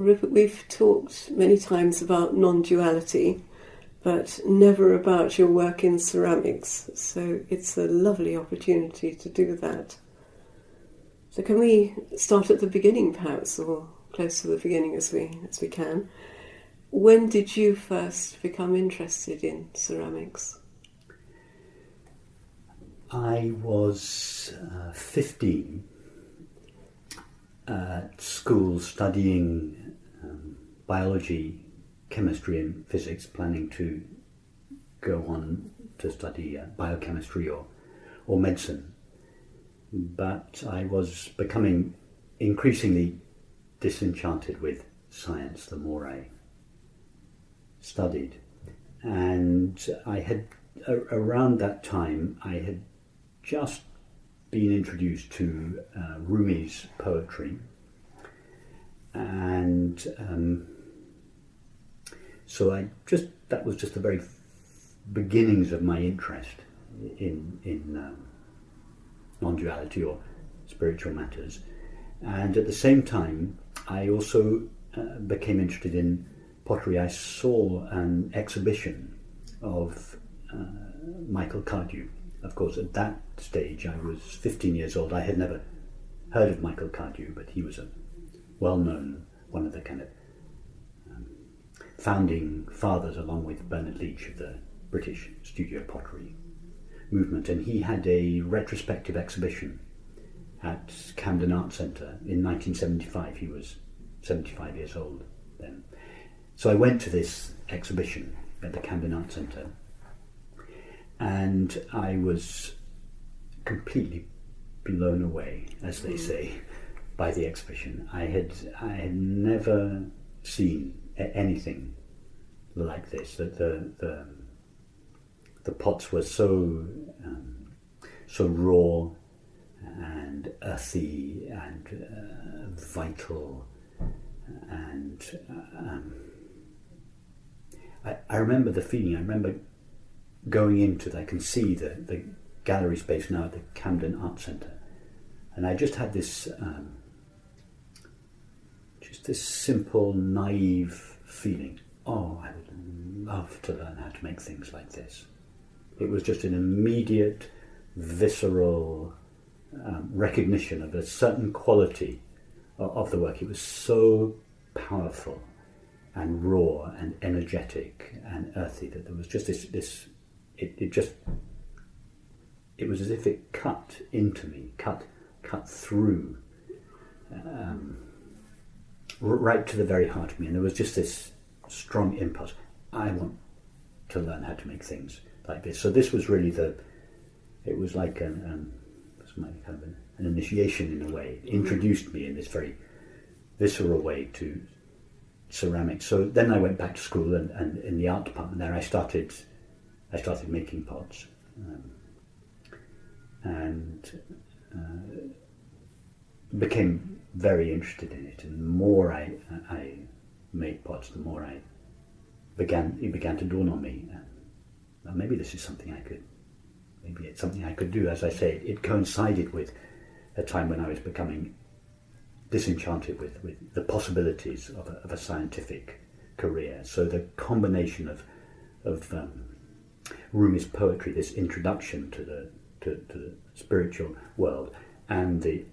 Rupert, we've talked many times about non-duality, but never about your work in ceramics, so it's a lovely opportunity to do that. So can we start at the beginning, perhaps, or close to the beginning as we can? When did you first become interested in ceramics? I was 15 at school studying biology, chemistry and physics, planning to go on to study biochemistry or medicine. But I was becoming increasingly disenchanted with science the more I studied. And I had, around that time, I had just been introduced to Rumi's poetry, and so that was just the very beginnings of my interest in non-duality or spiritual matters. And at the same time, I also became interested in pottery. I saw an exhibition of Michael Cardew. Of course, at that stage, I was 15 years old. I had never heard of Michael Cardew, but he was a well-known, one of the kind of founding fathers, along with Bernard Leach, of the British studio pottery movement. And he had a retrospective exhibition at Camden Art Centre in 1975. He was 75 years old then. So I went to this exhibition at the Camden Art Centre, and I was completely blown away, as they say, by the exhibition. I had never seen anything like this. The pots were so raw and earthy and vital, and I remember the feeling. I remember going into, I can see the gallery space now at the Camden Art Centre, and I just had this simple, naive feeling. Oh, I would love to learn how to make things like this. It was just an immediate, visceral recognition of a certain quality of the work. It was so powerful and raw and energetic and earthy that there was just this. It was as if it cut into me, cut through, right to the very heart of me. And there was just this strong impulse. I want to learn how to make things like this. So this was really it was like an initiation in a way. It introduced me in this very visceral way to ceramics. So then I went back to school, and in the art department there I started making pots, and became very interested in it. And the more I made pots, the more it began to dawn on me. Well, maybe this is something maybe it's something I could do. As I say, it coincided with a time when I was becoming disenchanted with the possibilities of a scientific career. So the combination of Rumi's poetry, this introduction to the spiritual world, and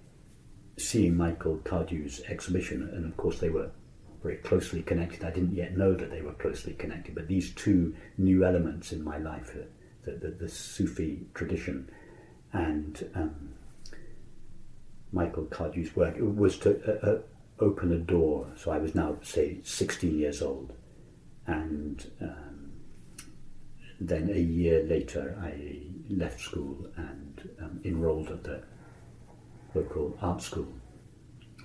seeing Michael Cardew's exhibition, and of course they were very closely connected. I didn't yet know that they were closely connected, but these two new elements in my life, the Sufi tradition and Michael Cardew's work, it was to open a door. So I was now, say, 16 years old, and then a year later I left school and enrolled at the local art school,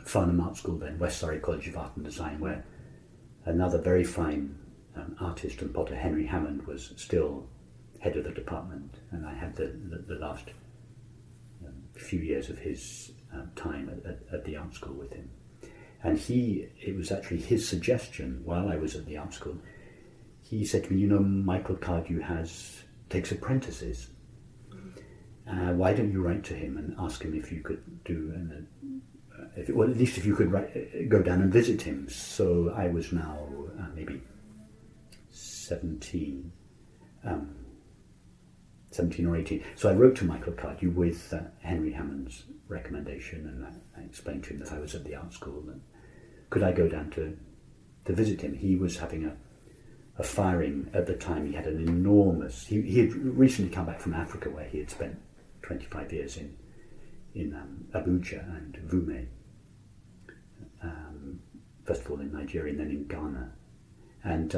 Farnham Art School then, West Surrey College of Art and Design, where another very fine artist and potter, Henry Hammond, was still head of the department, and I had the last few years of his time at the art school with him. And it was actually his suggestion while I was at the art school. He said to me, Michael Cardew takes apprentices. Why don't you write to him and ask him if you could do well, at least if you could go down and visit him. So I was now maybe 17, 17 or 18. So I wrote to Michael Cardew with Henry Hammond's recommendation, and I explained to him that I was at the art school and could I go down to visit him. He was having a firing at the time. He had an enormous... He had recently come back from Africa, where he had spent 25 years in Abuja and Vume. First of all in Nigeria and then in Ghana. And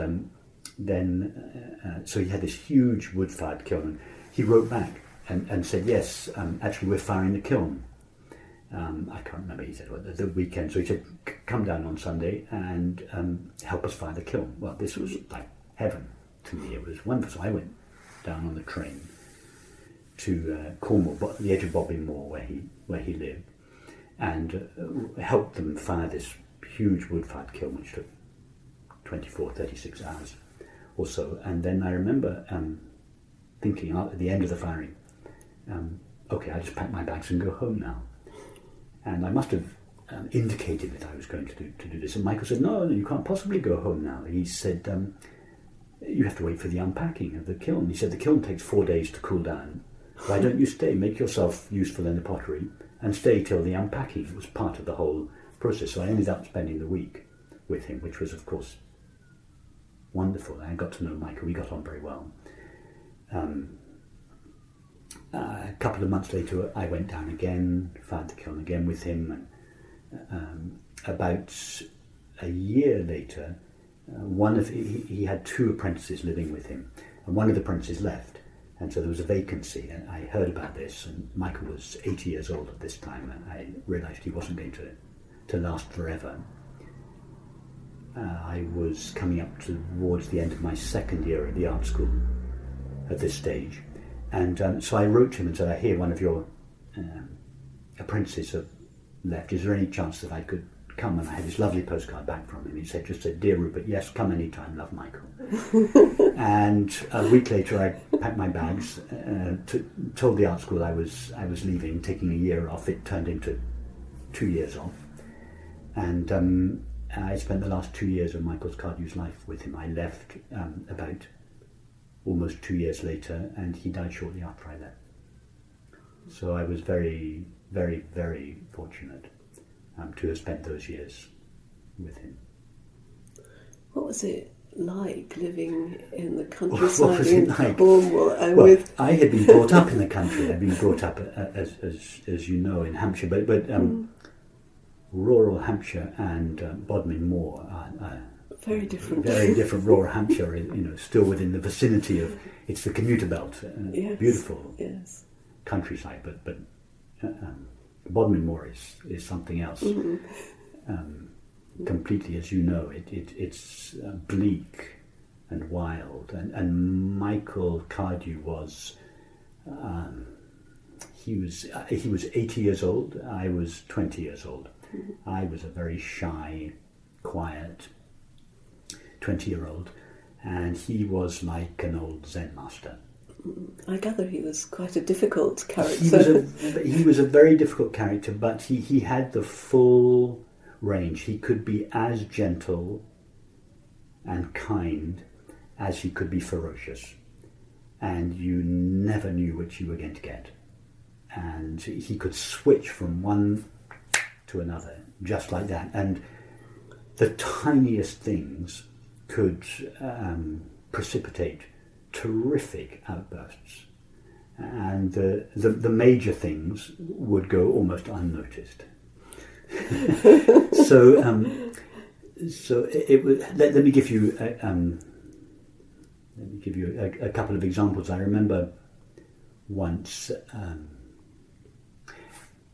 so he had this huge wood-fired kiln. He wrote back and said, yes, actually we're firing the kiln. I can't remember, he said, well, the weekend. So he said, come down on Sunday and help us fire the kiln. Well, this was like heaven to me. It was wonderful. So I went down on the train to Cornwall, the edge of Bodmin Moor, where he lived, and helped them fire this huge wood-fired kiln, which took 24, 36 hours or so. And then I remember thinking at the end of the firing, okay, I'll just pack my bags and go home now. And I must have indicated that I was going to do this. And Michael said, no, you can't possibly go home now. He said, you have to wait for the unpacking of the kiln. He said, the kiln takes 4 days to cool down. Why don't you stay, make yourself useful in the pottery, and stay till the unpacking? It was part of the whole process. So I ended up spending the week with him, which was, of course, wonderful. I got to know Michael. We got on very well. A couple of months later, I went down again, fired the kiln again with him, and about a year later, he had 2 apprentices living with him, and one of the apprentices left, and so there was a vacancy. And I heard about this, and Michael was 80 years old at this time, and I realised he wasn't going to last forever. I was coming up towards the end of my second year at the art school at this stage. And so I wrote to him and said, I hear one of your apprentices have left. Is there any chance that I could come? And I had this lovely postcard back from him. He just said, Dear Rupert, yes, come anytime, love, Michael. And a week later I packed my bags, told the art school I was leaving, taking a year off. It turned into 2 years off. And I spent the last 2 years of Michael Cardew's life with him. I left about almost 2 years later, and he died shortly after I left. So I was very, very, very fortunate to have spent those years with him. What was it like living in the countryside in like? Cornwall? I had been brought up in the country. I'd been brought up, as you know, in Hampshire, but rural Hampshire and Bodmin Moor are very different. Very different. Rural Hampshire, still within the vicinity of, it's the commuter belt. Yes, beautiful yes. Countryside, but Bodmin Moor is something else. Completely, as you know, it's bleak and wild. And Michael Cardew was, he was 80 years old. I was 20 years old. I was a very shy, quiet 20-year-old, and he was like an old Zen master. I gather he was quite a difficult character. He was a very difficult character, but he had the full range. He could be as gentle and kind as he could be ferocious, and you never knew which you were going to get. And he could switch from one to another just like that, and the tiniest things could precipitate terrific outbursts, and the major things would go almost unnoticed. So it was. Let me give you a couple of examples. I remember once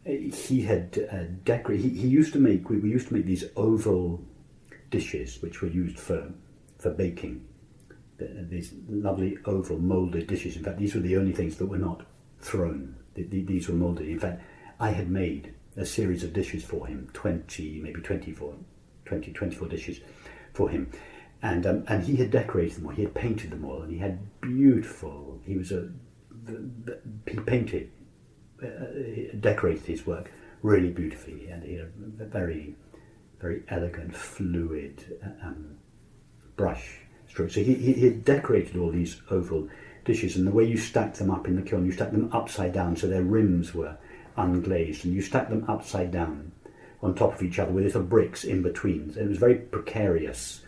he had decorated. He used to make. We used to make these oval dishes, which were used for baking. These lovely oval moulded dishes. In fact, these were the only things that were not thrown. These were moulded. In fact, I had made a series of dishes for him, 24 dishes for him, and he had decorated them all. He had painted them all, and he had beautiful. He painted, decorated his work really beautifully, and he had a very, very elegant, fluid brush stroke. So he had decorated all these oval dishes, and the way you stack them up in the kiln, you stack them upside down so their rims were unglazed, and you stack them upside down on top of each other with little bricks in between. And it was very precarious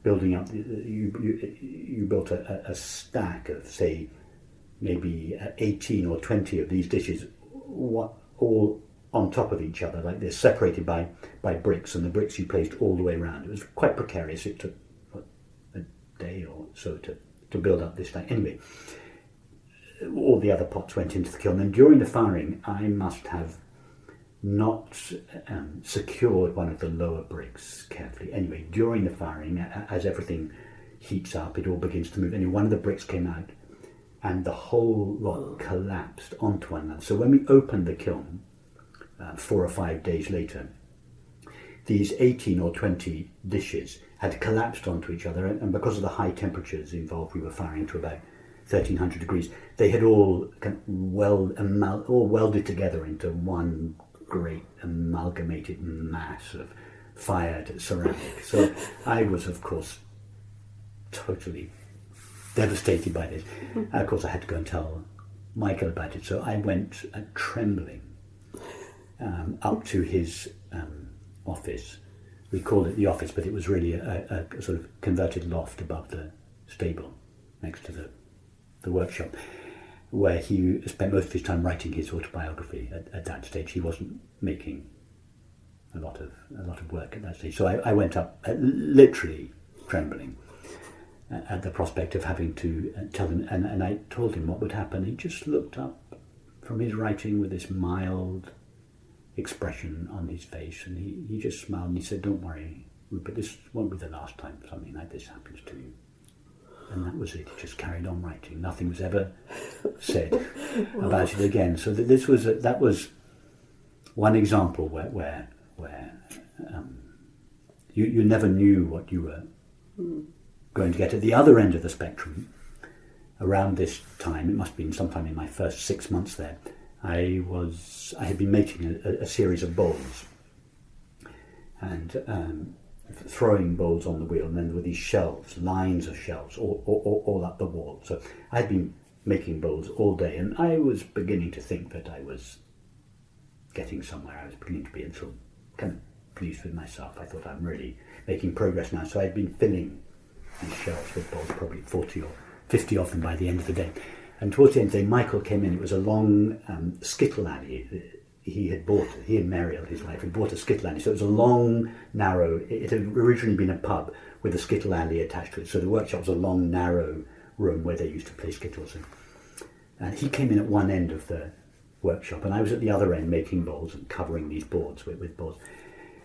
building up. You built a stack of, say, maybe 18 or 20 of these dishes, all on top of each other like this, separated by bricks, and the bricks you placed all the way around. It was quite precarious. It took a day or so to build up this stack. Anyway, all the other pots went into the kiln, and during the firing I must have not secured one of the lower bricks carefully. Anyway, during the firing, as everything heats up, it all begins to move. Anyway, one of the bricks came out, and the whole lot collapsed onto one another. So when we opened the kiln 4 or 5 days later, these 18 or 20 dishes had collapsed onto each other, and because of the high temperatures involved, we were firing to about 1300 degrees. They had all welded together into one great amalgamated mass of fired ceramic. So I was, of course, totally devastated by this. Of course, I had to go and tell Michael about it. So I went trembling up to his office. We called it the office, but it was really a sort of converted loft above the stable next to the workshop, where he spent most of his time writing his autobiography. At that stage, he wasn't making a lot of work at that stage. So I went up literally trembling at the prospect of having to tell him, and I told him what would happen. He just looked up from his writing with this mild expression on his face, and he just smiled and he said, "Don't worry, Rupert, this won't be the last time something like this happens to you." And that was it. He just carried on writing. Nothing was ever said about it again. So that was one example where you never knew what you were going to get. At the other end of the spectrum, around this time, it must have been sometime in my first 6 months there, I had been making a series of bowls and throwing bowls on the wheel, and then there were these shelves, lines of shelves all up the wall. So I had been making bowls all day, and I was beginning to think that I was getting somewhere. I was beginning to be sort of kind of pleased with myself. I thought, I'm really making progress now. So I'd been filling these shelves with bowls, probably 40 or 50 of them by the end of the day. And towards the end of the day, Michael came in. It was a long skittle alley. He and Mariel, his wife, had bought a skittle alley. So it was a long, narrow, it had originally been a pub with a skittle alley attached to it. So the workshop was a long, narrow room where they used to play skittles. And he came in at one end of the workshop, and I was at the other end making bowls and covering these boards with boards.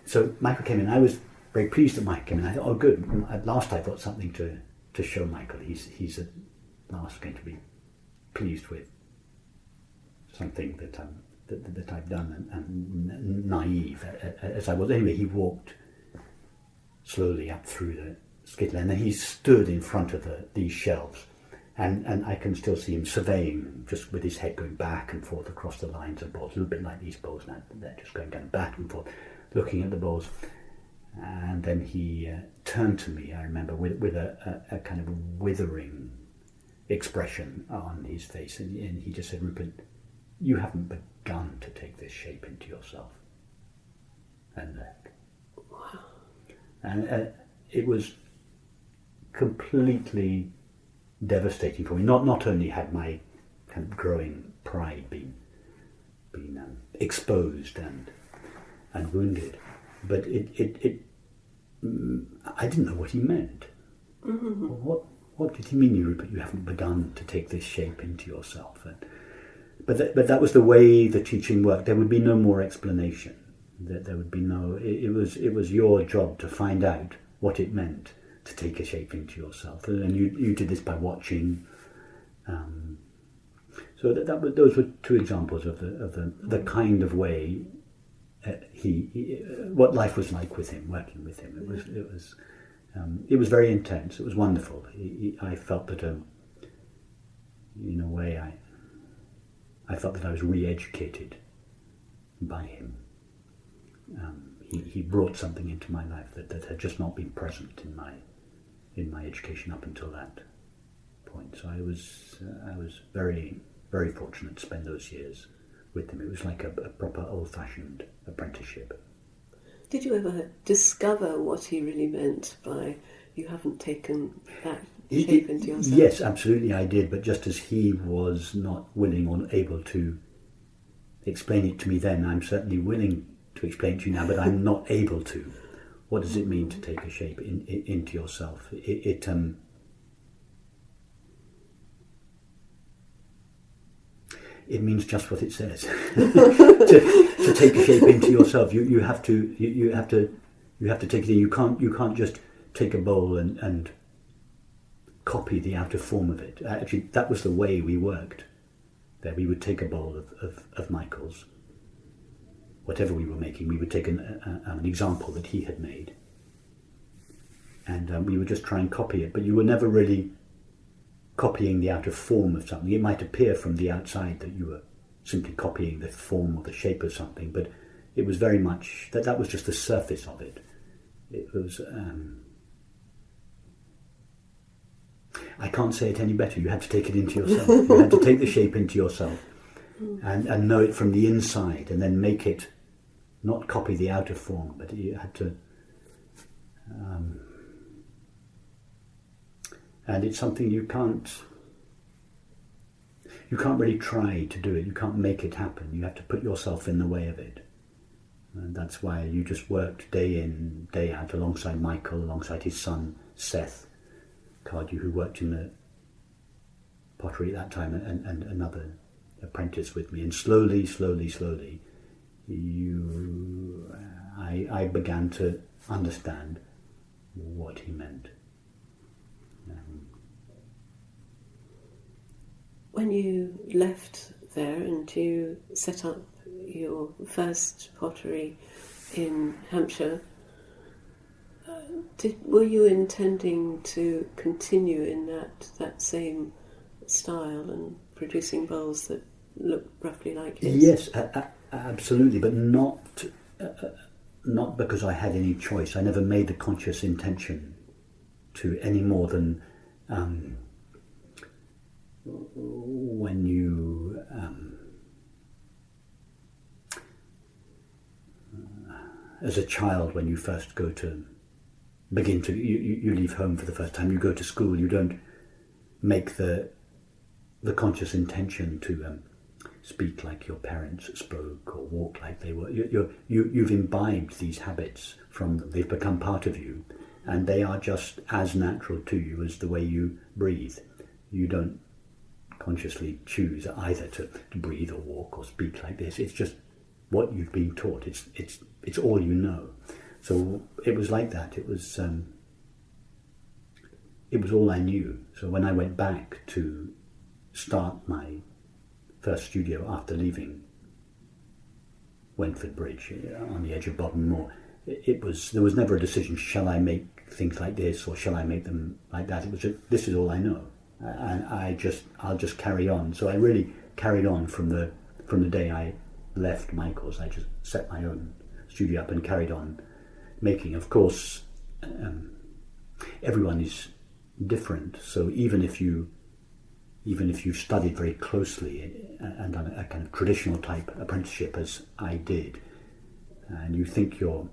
So Michael came in. I was very pleased that Michael came in. I thought, oh, good. At last I've got something to show Michael. He's at last going to be pleased with something that I've done, and naive as I was. Anyway, he walked slowly up through the skittle, and then he stood in front of these shelves, and I can still see him surveying, just with his head going back and forth across the lines of bowls, a little bit like these bowls now. They're just going down back and forth, looking at the bowls. And then he turned to me, I remember, with a kind of withering expression on his face, and he just said, "Rupert, you haven't begun to take this shape into yourself." And Wow. And it was completely devastating for me. Not only had my kind of growing pride been exposed and wounded, but I didn't know what he meant. Mm-hmm. What did he mean, Rupert? You haven't begun to take this shape into yourself. But that was the way the teaching worked. There would be no more explanation. There would be no. It was your job to find out what it meant to take a shape into yourself, and you did this by watching. So those were two examples of the kind of way what life was like with him, working with him. It was very intense. It was wonderful. I felt that, in a way, I felt that I was re-educated by him. he brought something into my life that had just not been present in my education up until that point. So I was very, very fortunate to spend those years with him. It was like a proper old-fashioned apprenticeship. Did you ever discover what he really meant by you haven't taken that shape into yourself? Yes, absolutely I did, but just as he was not willing or able to explain it to me then, I'm certainly willing to explain it to you now, but I'm not able to. What does it mean to take a shape into yourself? It means just what it says. to take a shape into yourself, you have to take it in. You can't just take a bowl and copy the outer form of it. Actually, that was the way we worked. There, we would take a bowl of Michael's, whatever we were making. We would take an example that he had made, and we would just try and copy it. But you were never really copying the outer form of something. It might appear from the outside that you were simply copying the form or the shape of something, but it was very much that was just the surface of it. It was I can't say it any better. You had to take it into yourself. You had to take the shape into yourself and know it from the inside, and then make it, not copy the outer form, but you had to and it's something you can't really try to do it. You can't make it happen. You have to put yourself in the way of it. And that's why you just worked day in, day out alongside Michael, alongside his son Seth Cardew, who worked in the pottery at that time, and another apprentice with me. And slowly, I began to understand what he meant. When you left there and you set up your first pottery in Hampshire, were you intending to continue in that same style and producing bowls that look roughly like his? Yes, absolutely, but not because I had any choice. I never made the conscious intention to, any more than when you as a child, when you first go to begin to you leave home for the first time, you go to school, you don't make the conscious intention to speak like your parents spoke or walk like they were. You've imbibed these habits from them. They've become part of you, and they are just as natural to you as the way you breathe. You don't consciously choose either to breathe or walk or speak like this. It's just what you've been taught. It's all you know. So it was like that. It was all I knew. So when I went back to start my first studio after leaving Wentford Bridge on the edge of Bodden Moor, there was never a decision, shall I make things like this or shall I make them like that? It was just, this is all I know, and I'll just carry on. So I really carried on from the day I left Michael's. I just set my own studio up and carried on making. Of course, everyone is different. So even if you studied very closely and done a kind of traditional type apprenticeship, as I did, and you think you're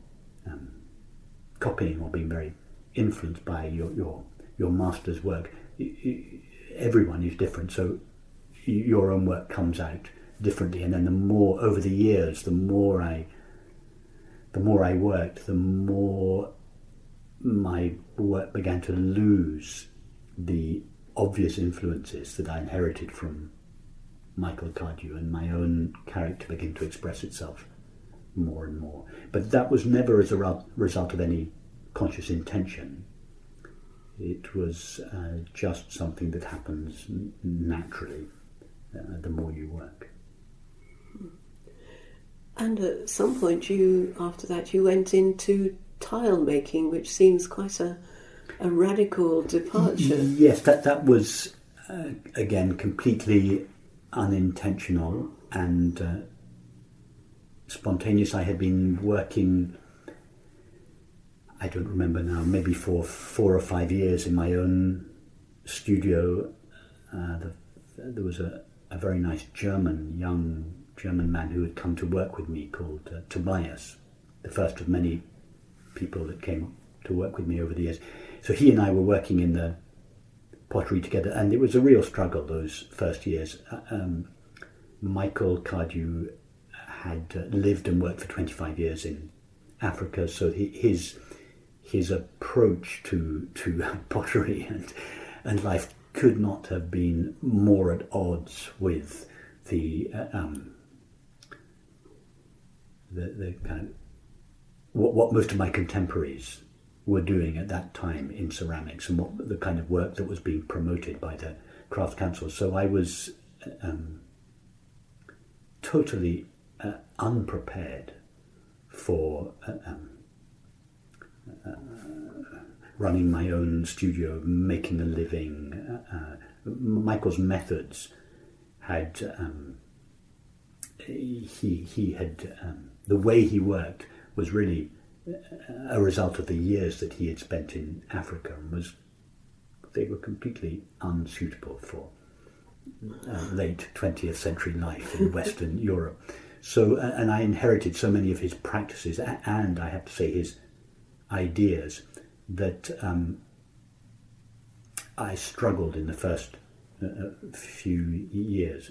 copying or being very influenced by your master's work, everyone is different. So your own work comes out differently, and then the more over the years, the more I worked, the more my work began to lose the obvious influences that I inherited from Michael Cardew, and my own character began to express itself more and more. But that was never as a result of any conscious intention. It was just something that happens naturally the more you work. And at some point, after that, you went into tile making, which seems quite a radical departure. Yes, that was again completely unintentional, and spontaneous. I had been working, I don't remember now, maybe for 4 or 5 years in my own studio. There was a very nice young German man who had come to work with me called Tobias, the first of many people that came to work with me over the years. So he and I were working in the pottery together, and it was a real struggle those first years. Michael Cardew had lived and worked for 25 years in Africa, so his approach to pottery and life could not have been more at odds with the kind of what most of my contemporaries were doing at that time in ceramics, and what the kind of work that was being promoted by the Crafts Council. So I was totally unprepared for running my own studio, making a living. Michael's methods had he had the way he worked was really a result of the years that he had spent in Africa, and they were completely unsuitable for late 20th century life in Western Europe. So, and I inherited so many of his practices, and I have to say his ideas, that I struggled in the first few years,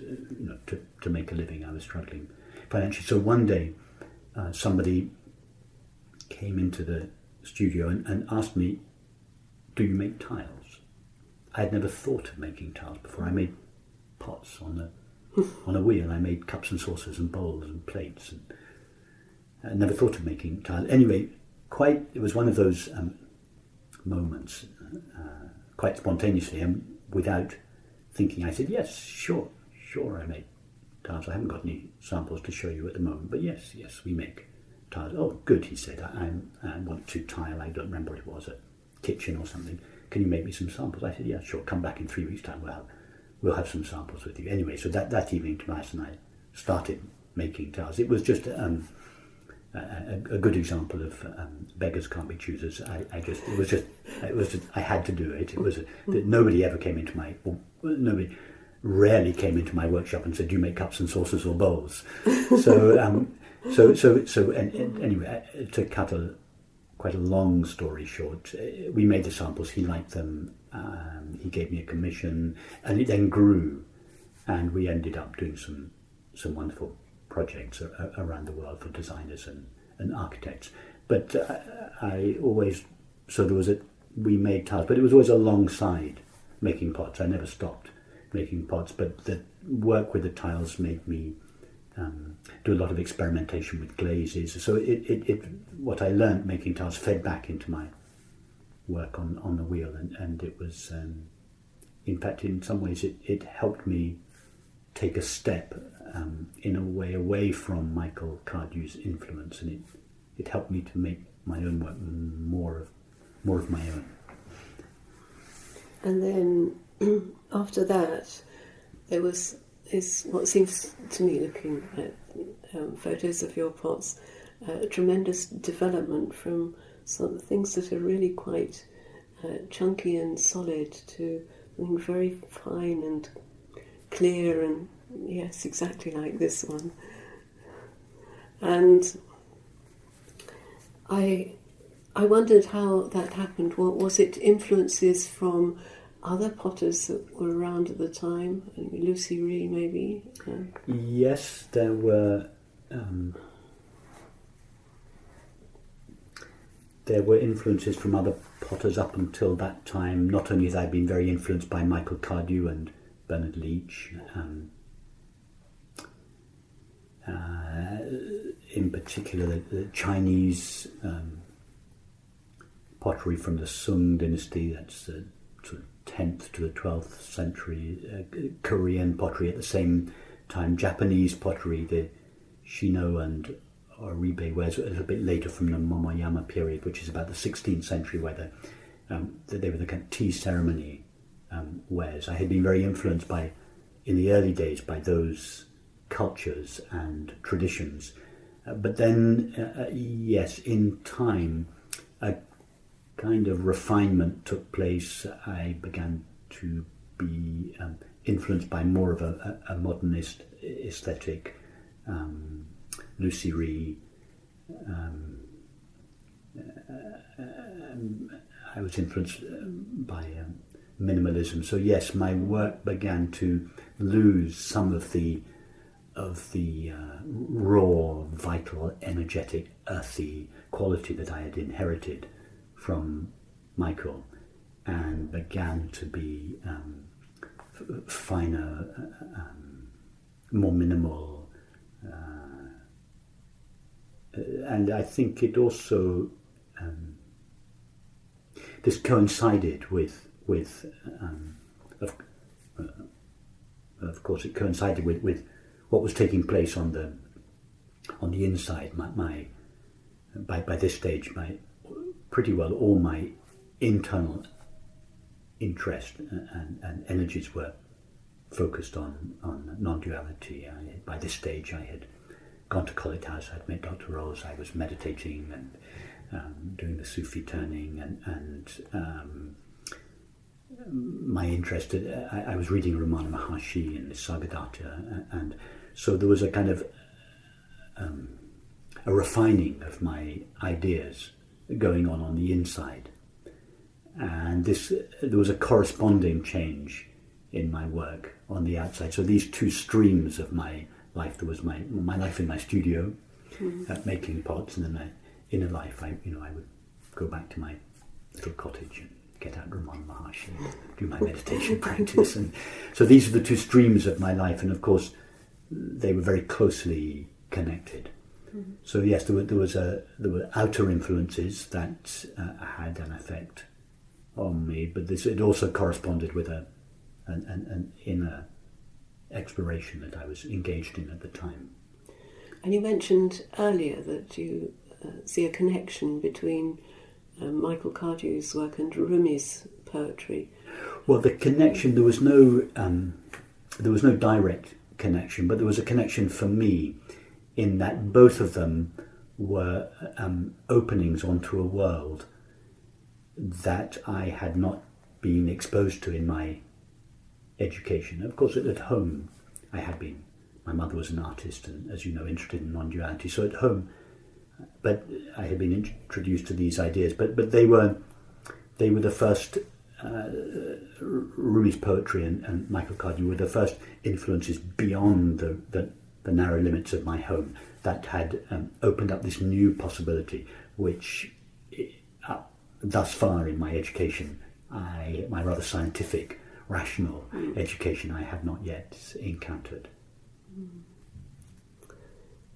to make a living. I was struggling financially. So one day, somebody came into the studio and asked me, "Do you make tiles?" I had never thought of making tiles before. I made pots on a wheel. I made cups and saucers and bowls and plates, and I never thought of making tiles. Anyway, it was one of those moments, quite spontaneously and without thinking. I said, "Yes, sure, I make tiles. I haven't got any samples to show you at the moment, but yes, we make tiles." "Oh, good," he said. I want to tile, I don't remember what it was, a kitchen or something. "Can you make me some samples?" I said, "Yeah, sure, come back in 3 weeks' time, we'll have some samples with you." Anyway, so that evening, Tobias and I started making tiles. It was just a good example of beggars can't be choosers. I had to do it. It was that nobody rarely came into my workshop and said, "Do you make cups and saucers or bowls?" So anyway, to cut quite a long story short, we made the samples. He liked them. He gave me a commission, and it then grew, and we ended up doing some wonderful projects around the world for designers and architects. But we made tiles, but it was always alongside making pots. I never stopped making pots, but the work with the tiles made me do a lot of experimentation with glazes. So what I learned making tiles fed back into my work on the wheel, and it was, in fact, in some ways it helped me take a step in a way away from Michael Cardew's influence, and it helped me to make my own work more of my own. And then after that, there was what seems to me, looking at photos of your pots, a tremendous development from some of the things that are really quite chunky and solid to something very fine and clear, and yes, exactly like this one. And I wondered how that happened. Was it influences from other potters that were around at the time? Lucy Ree, maybe? Yes, there were influences from other potters up until that time. Not only had I been very influenced by Michael Cardew and Bernard Leach, in particular the Chinese pottery from the Sung dynasty, that's the sort of 10th to the 12th century, Korean pottery at the same time, Japanese pottery, the Shino and Oribe wares, a little bit later from the Momoyama period, which is about the 16th century, where they were the kind of tea ceremony wares. I had been very influenced in the early days by those cultures and traditions, But then, yes, in time, a kind of refinement took place. I began to be influenced by more of a modernist aesthetic, Lucy Ree. I was influenced by minimalism. So yes, my work began to lose some of the raw, vital, energetic, earthy quality that I had inherited from Michael, and began to be finer, more minimal, and I think it also this coincided with of course it coincided with what was taking place on the inside. By this stage, pretty well all my internal interest and energies were focused on non-duality. By this stage, I had gone to College House, I'd met Dr. Rolls, I was meditating and doing the Sufi turning, and my interest, I was reading Ramana Maharshi and the Sagadatta, and so there was a kind of a refining of my ideas going on the inside, and there was a corresponding change in my work on the outside. So these two streams of my life, there was my life in my studio, making pots, and then my inner life. I would go back to my little cottage and get out Ramana Maharshi, do my meditation practice, and so these are the two streams of my life, and of course they were very closely connected. So yes, there were outer influences that had an effect on me, but it also corresponded with an inner exploration that I was engaged in at the time. And you mentioned earlier that you see a connection between Michael Cardew's work and Rumi's poetry. Well, the connection, there was no direct connection, but there was a connection for me in that both of them were openings onto a world that I had not been exposed to in my education. Of course, at home I had been. My mother was an artist and, as you know, interested in non-duality. So at home, but I had been introduced to these ideas. But they were the first. Rumi's poetry and Michael Cardew were the first influences beyond the narrow limits of my home that had opened up this new possibility, which thus far in my education, my rather scientific, rational education, I had not yet encountered.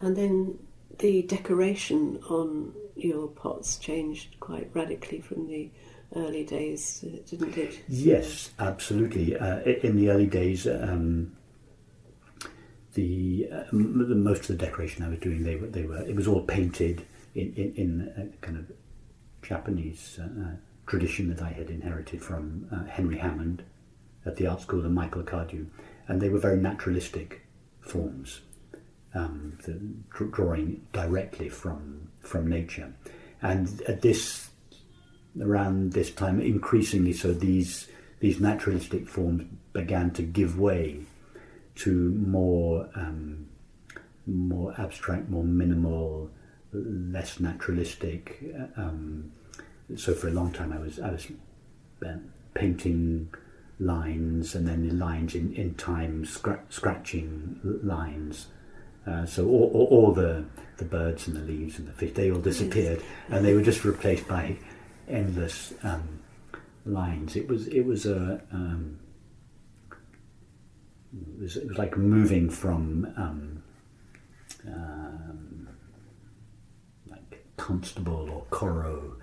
And then the decoration on your pots changed quite radically from the early days, didn't it? Yes, absolutely. In the early days, the most of the decoration I was doing, it was all painted in a kind of Japanese tradition that I had inherited from Henry Hammond at the art school and Michael Cardew, and they were very naturalistic forms, drawing directly from nature. And around this time, increasingly so, these naturalistic forms began to give way to more abstract, more minimal, less naturalistic. So for a long time, I was painting lines, and then the lines in time, scratching lines. So all the birds and the leaves and the fish, they all disappeared, and they were just replaced by endless lines. It was like moving from like Constable or Corot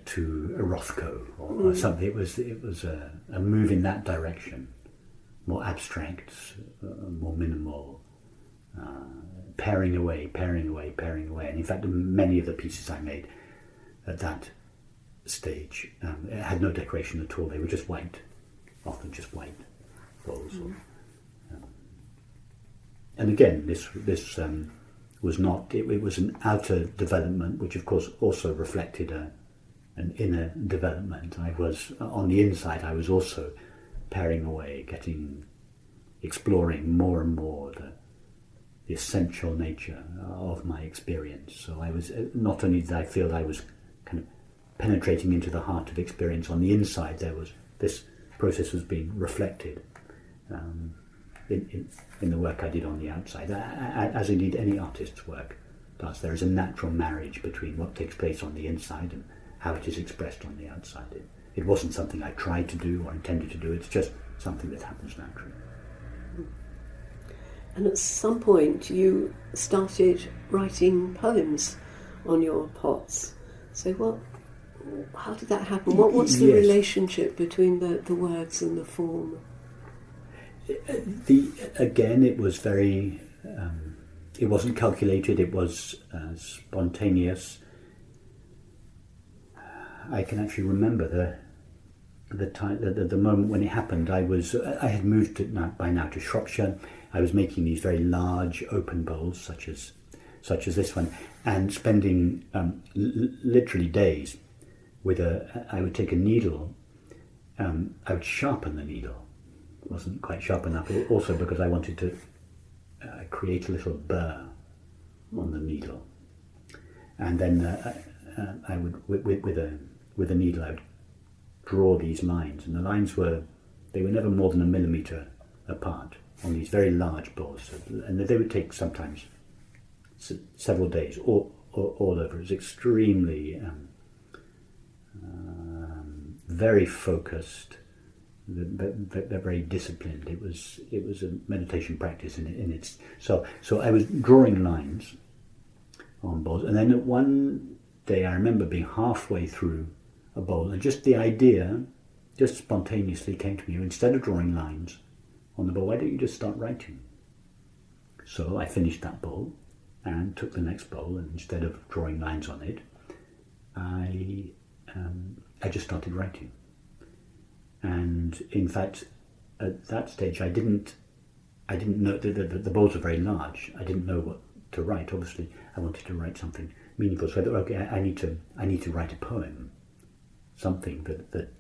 to Rothko or something. It was a move in that direction, more abstract, more minimal, paring away. And in fact, many of the pieces I made at that stage had no decoration at all. They were just white, often just white bowls. And again, this was not. It was an outer development, which of course also reflected an inner development. I was on the inside. I was also paring away, exploring more and more the essential nature of my experience. So I was not only did I feel I was kind of penetrating into the heart of experience on the inside, there was this process was being reflected in the work I did on the outside, as indeed any artist's work does. There is a natural marriage between what takes place on the inside and how it is expressed on the outside. It wasn't something I tried to do or intended to do, it's just something that happens naturally. And at some point you started writing poems on your pots. So how did that happen? What's the relationship between the words and the form? Again, it was very, it wasn't calculated, it was spontaneous. I can actually remember the time, the moment when it happened. I had moved by now to Shropshire. I was making these very large open bowls, such as this one, and spending literally days with I would take a needle, I would sharpen the needle. It wasn't quite sharp enough, also because I wanted to create a little burr on the needle, and then I would with a needle I would draw these lines, and the lines were never more than 1 millimetre apart on these very large bowls, and they would take sometimes several days all over. It was extremely very focused, but very disciplined. It was a meditation practice in its. So I was drawing lines on bowls, and then one day I remember being halfway through a bowl, and just the idea, just spontaneously came to me. Instead of drawing lines on the bowl, why don't you just start writing? So I finished that bowl and took the next bowl, and instead of drawing lines on it, I just started writing. And in fact, at that stage, I didn't know that the bowls were very large. I didn't know what to write. Obviously, I wanted to write something meaningful. So I thought, okay, I need to write a poem, something that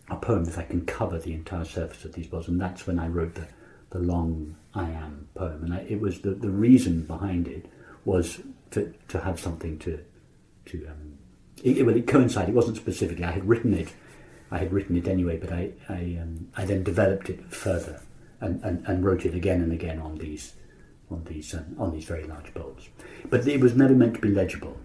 a poem that I can cover the entire surface of these bowls. And that's when I wrote the long I Am poem. And it was the reason behind it was to have something it coincided. It wasn't specifically. I had written it anyway, but I then developed it further and wrote it again and again on these very large bowls. But it was never meant to be legible.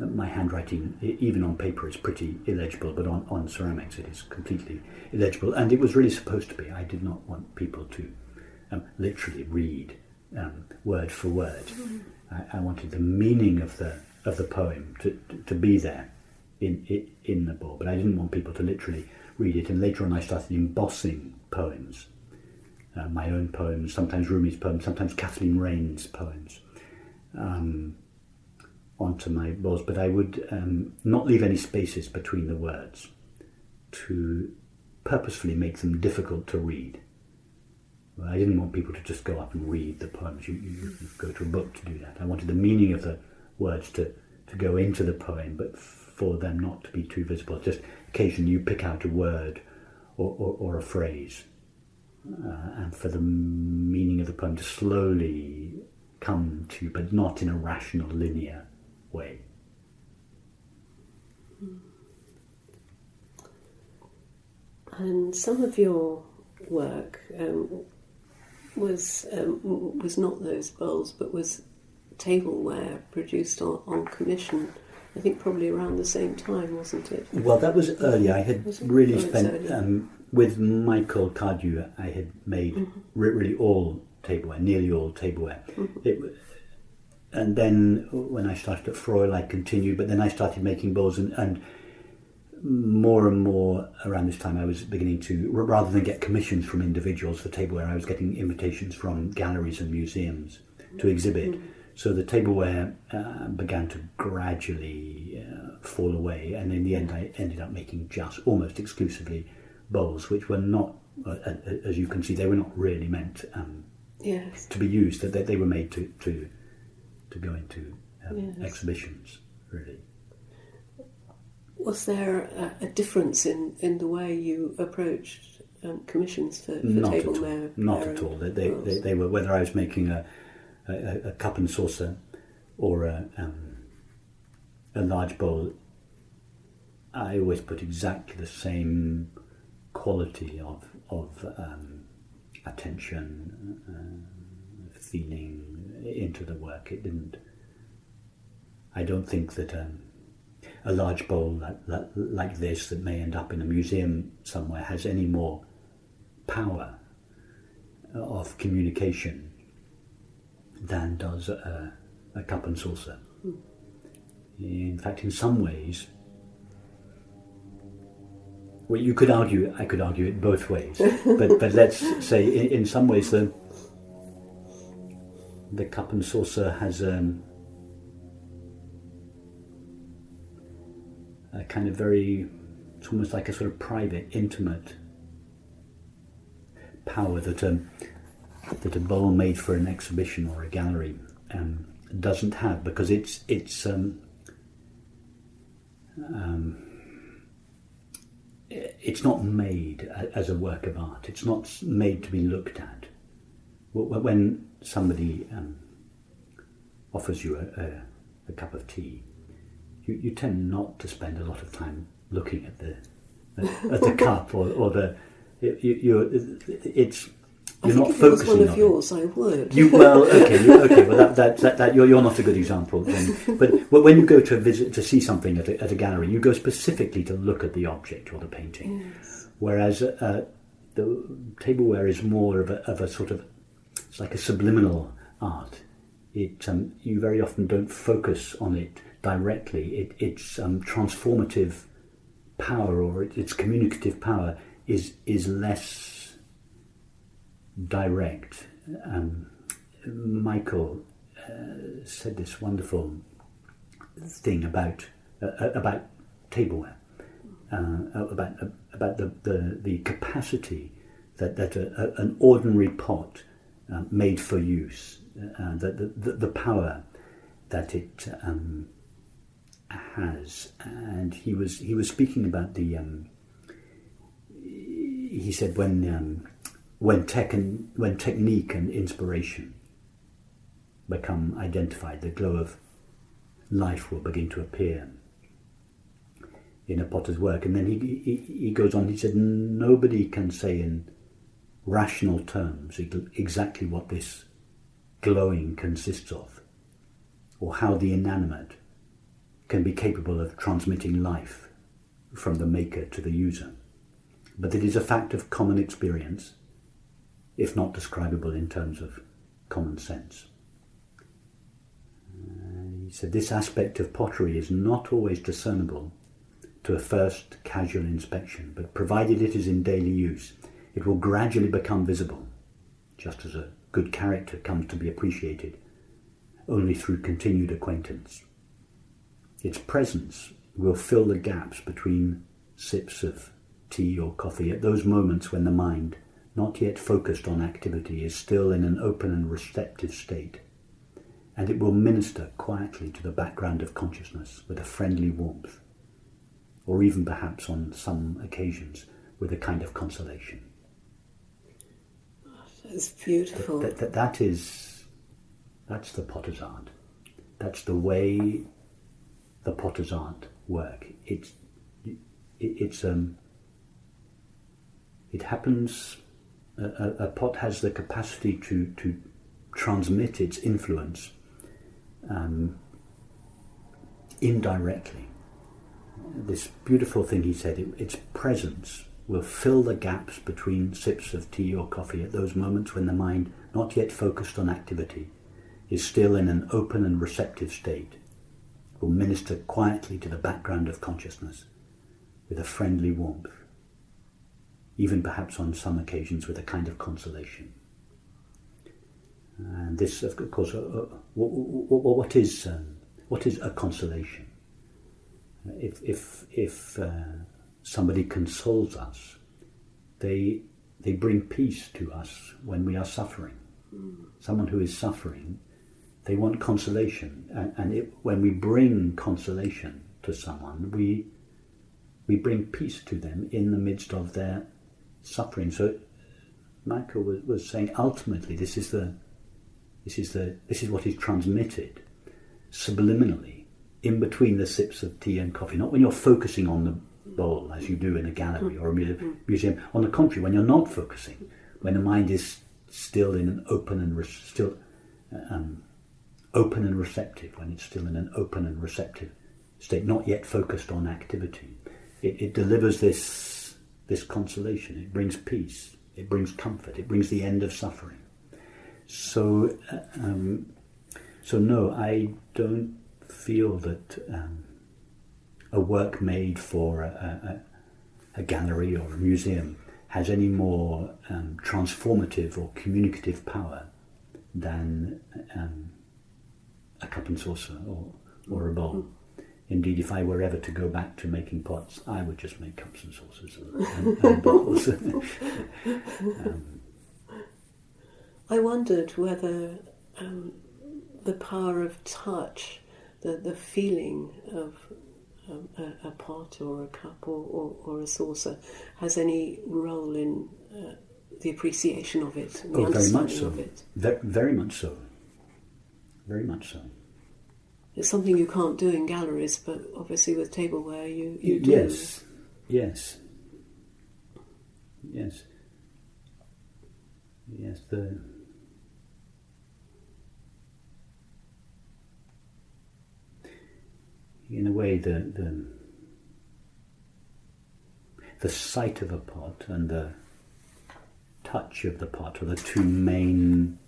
My handwriting, even on paper, is pretty illegible, but on ceramics it is completely illegible. And it was really supposed to be. I did not want people to literally read word for word. I wanted the meaning of the poem to be there in the bowl, but I didn't want people to literally read it. And later on I started embossing poems, my own poems, sometimes Rumi's poems, sometimes Kathleen Rain's poems, onto my bowls, but I would not leave any spaces between the words to purposefully make them difficult to read. I didn't want people to just go up and read the poems. You go to a book to do that. I wanted the meaning of the words to go into the poem, but for them not to be too visible. Just occasionally you pick out a word or a phrase, and for the meaning of the poem to slowly come to you, but not in a rational, linear way. And some of your work was not those bowls, but was tableware produced on commission. I think probably around the same time, wasn't it? Well, that was early. I had really spent with Michael Cardew. I had made really all tableware, nearly all tableware. And then when I started at Freud, I continued, but then I started making bowls, and more and more around this time I was beginning to, rather than get commissions from individuals for tableware, I was getting invitations from galleries and museums to exhibit. So the tableware began to gradually fall away, and in the end I ended up making just almost exclusively bowls, which were not, as you can see, they were not really meant Yes. to be used, that they were made to go into Yes. exhibitions, really. Was there a difference in the way you approached commissions for Not table at all. mare? Not at all. They were, whether I was making a cup and saucer or a large bowl, I always put exactly the same quality of attention, feeling into the work. It didn't. I don't think that a large bowl like this that may end up in a museum somewhere has any more power of communication than does a cup and saucer. In fact, in some ways, well, I could argue it both ways, but let's say in some ways the cup and saucer has a kind of very, it's almost like a sort of private, intimate power that a bowl made for an exhibition or a gallery doesn't have, because it's not made as a work of art. It's not made to be looked at. When somebody offers you a cup of tea, you tend not to spend a lot of time looking at the cup or the. You're not focusing on it. If it was one of yours, I would. Well, that you're not a good example. Then. But when you go to visit to see something at a gallery, you go specifically to look at the object or the painting. Yes. Whereas the tableware is more of a sort of, it's like a subliminal art. You very often don't focus on it directly. Its transformative power or its communicative power is less direct. Michael said this wonderful thing about tableware, about the capacity that an ordinary pot made for use, the power that it has. And he was speaking about he said when technique and inspiration become identified, the glow of life will begin to appear in a potter's work. And then he goes on, he said, nobody can say in rational terms exactly what this glowing consists of, or how the inanimate can be capable of transmitting life from the maker to the user. But it is a fact of common experience, if not describable in terms of common sense. He said this aspect of pottery is not always discernible to a first casual inspection, but provided it is in daily use, it will gradually become visible, just as a good character comes to be appreciated only through continued acquaintance. Its presence will fill the gaps between sips of tea or coffee at those moments when the mind, not yet focused on activity, is still in an open and receptive state, and it will minister quietly to the background of consciousness with a friendly warmth, or even perhaps on some occasions with a kind of consolation. That's beautiful. That's the potter's art. That's the way the potter's art work. It happens. A pot has the capacity to transmit its influence indirectly. This beautiful thing he said, its presence will fill the gaps between sips of tea or coffee at those moments when the mind, not yet focused on activity, is still in an open and receptive state, will minister quietly to the background of consciousness with a friendly warmth, even perhaps on some occasions with a kind of consolation. And this, of course, what is a consolation? If somebody consoles us, they bring peace to us when we are suffering. Someone who is suffering, they want consolation, and when we bring consolation to someone, we bring peace to them in the midst of their suffering. So Michael was saying, ultimately, this is what is transmitted subliminally in between the sips of tea and coffee. Not when you're focusing on the bowl, as you do in a gallery or a museum. On the contrary, when you're not focusing, when the mind is still in an open and open and receptive, when it's still in an open and receptive state, not yet focused on activity, it delivers this consolation. It brings peace. It brings comfort. It brings the end of suffering. So no, I don't feel that a work made for a gallery or a museum has any more transformative or communicative power than a cup and saucer or a bowl. Indeed, if I were ever to go back to making pots, I would just make cups and saucers and bowls. I wondered whether the power of touch, the feeling of a pot or a cup or a saucer, has any role in the appreciation of it, and the understanding of it. Very much so. Very much so. It's something you can't do in galleries, but obviously with tableware you do. Yes. In a way, the sight of a pot and the touch of the pot are the two main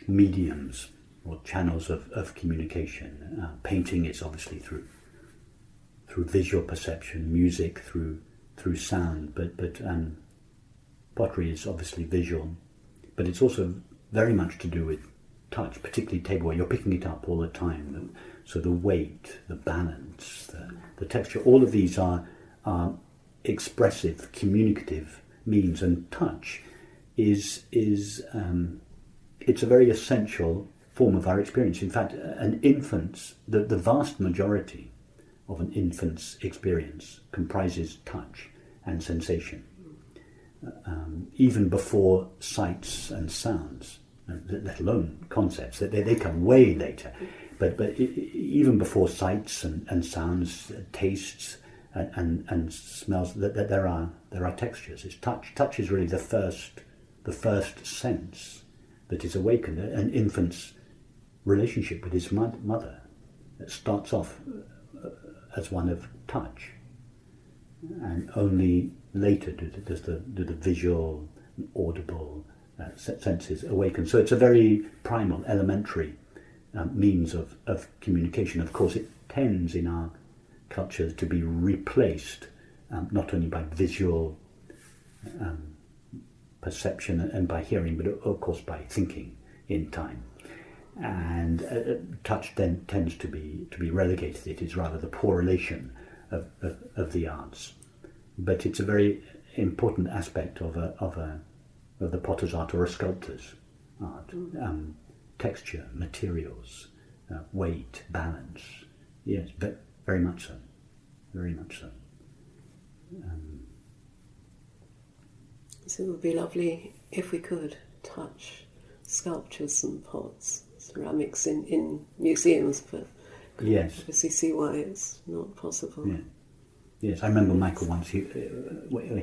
mediums or channels of communication. Painting is obviously through visual perception, music through sound, but pottery is obviously visual, but it's also very much to do with touch, particularly tableware. You're picking it up all the time, so the weight, the balance, the texture, all of these are expressive, communicative means, and touch is it's a very essential form of our experience. In fact, the vast majority of an infant's experience comprises touch and sensation, even before sights and sounds, let alone concepts. They come way later, but even before sights and sounds, tastes and smells, that there are textures. It's touch. Touch is really the first sense that is awakened. An infant's relationship with his mother starts off as one of touch, and only later do the visual, audible senses awaken. So it's a very primal, elementary means of communication. Of course, it tends in our cultures to be replaced not only by visual perception and by hearing, but of course by thinking in time. And touch then tends to be relegated. It is rather the poor relation of the arts, but it's a very important aspect of the potter's art or a sculptor's art. Texture, materials, weight, balance. Yes, but very much so. Very much so. So it would be lovely if we could touch sculptures and pots, ceramics in museums, but yes, obviously see why it's not possible. Yeah. Yes, I remember Michael once, he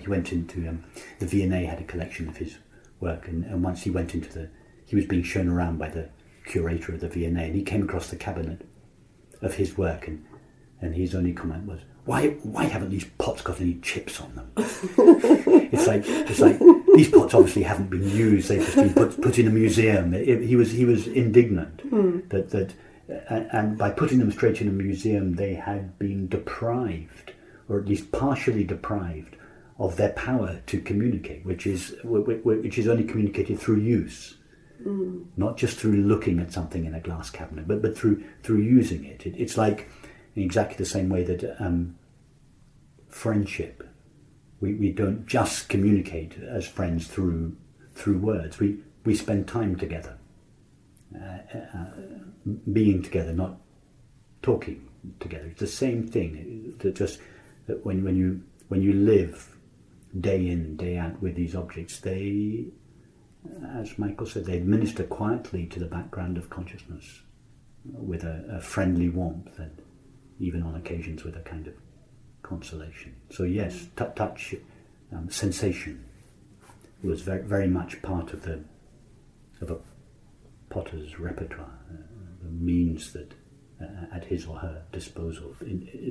went into, the V&A had a collection of his work, and once he went into he was being shown around by the curator of the V&A, and he came across the cabinet of his work, and his only comment was, why haven't these pots got any chips on them? It's like these pots obviously haven't been used, they've just been put in a museum. He was indignant and by putting them straight in a museum, they had been deprived, or at least partially deprived, of their power to communicate, which is only communicated through use, not just through looking at something in a glass cabinet, but through using it. It's like in exactly the same way that friendship we don't just communicate as friends through words. We spend time together, being together, not talking together. It's the same thing. That when you live day in, day out with these objects, they, as Michael said, they administer quietly to the background of consciousness with a friendly warmth, and even on occasions with a kind of consolation. So yes, touch, sensation was very, very much part of a potter's repertoire, the means that at his or her disposal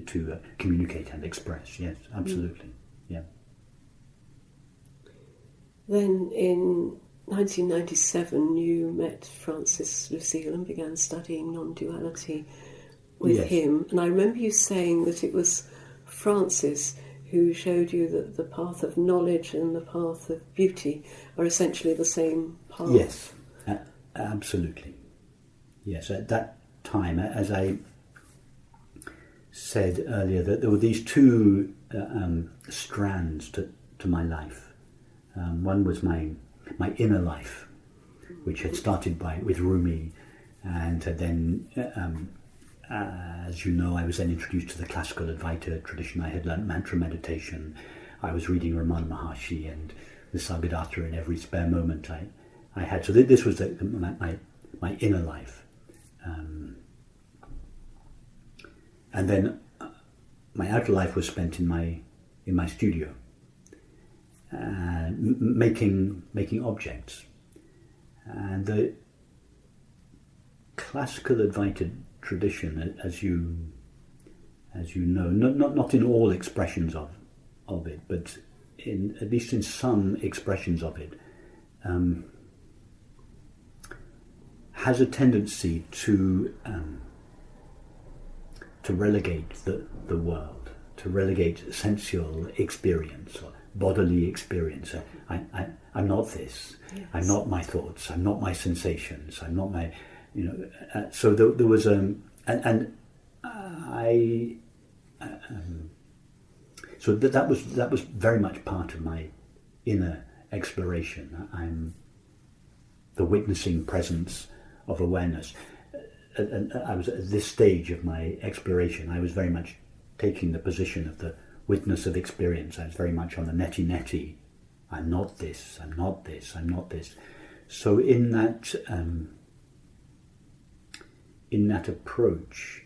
to communicate and express. Yes, absolutely. Yeah. Then in 1997 you met Francis Lucille and began studying non-duality with him, and I remember you saying that it was Francis who showed you that the path of knowledge and the path of beauty are essentially the same path. Yes, absolutely. Yes, at that time, as I said earlier, that there were these two strands to my life. One was my inner life, which had started with Rumi, and then, as you know, I was then introduced to the classical Advaita tradition. I had learnt mantra meditation. I was reading Ramana Maharshi and the Sagadatta in every spare moment I had. So this was my inner life. And then my outer life was spent in my studio, making objects. And the classical Advaita tradition, as you know, not in all expressions of it, but at least in some expressions of it, has a tendency to relegate the world, to relegate sensual experience or bodily experience. I'm not this. Yes. I'm not my thoughts. I'm not my sensations. I'm not my, so there was so that was very much part of my inner exploration. I'm the witnessing presence of awareness. And I was at this stage of my exploration. I was very much taking the position of the witness of experience. I was very much on the neti. I'm not this. I'm not this. I'm not this. So in that approach,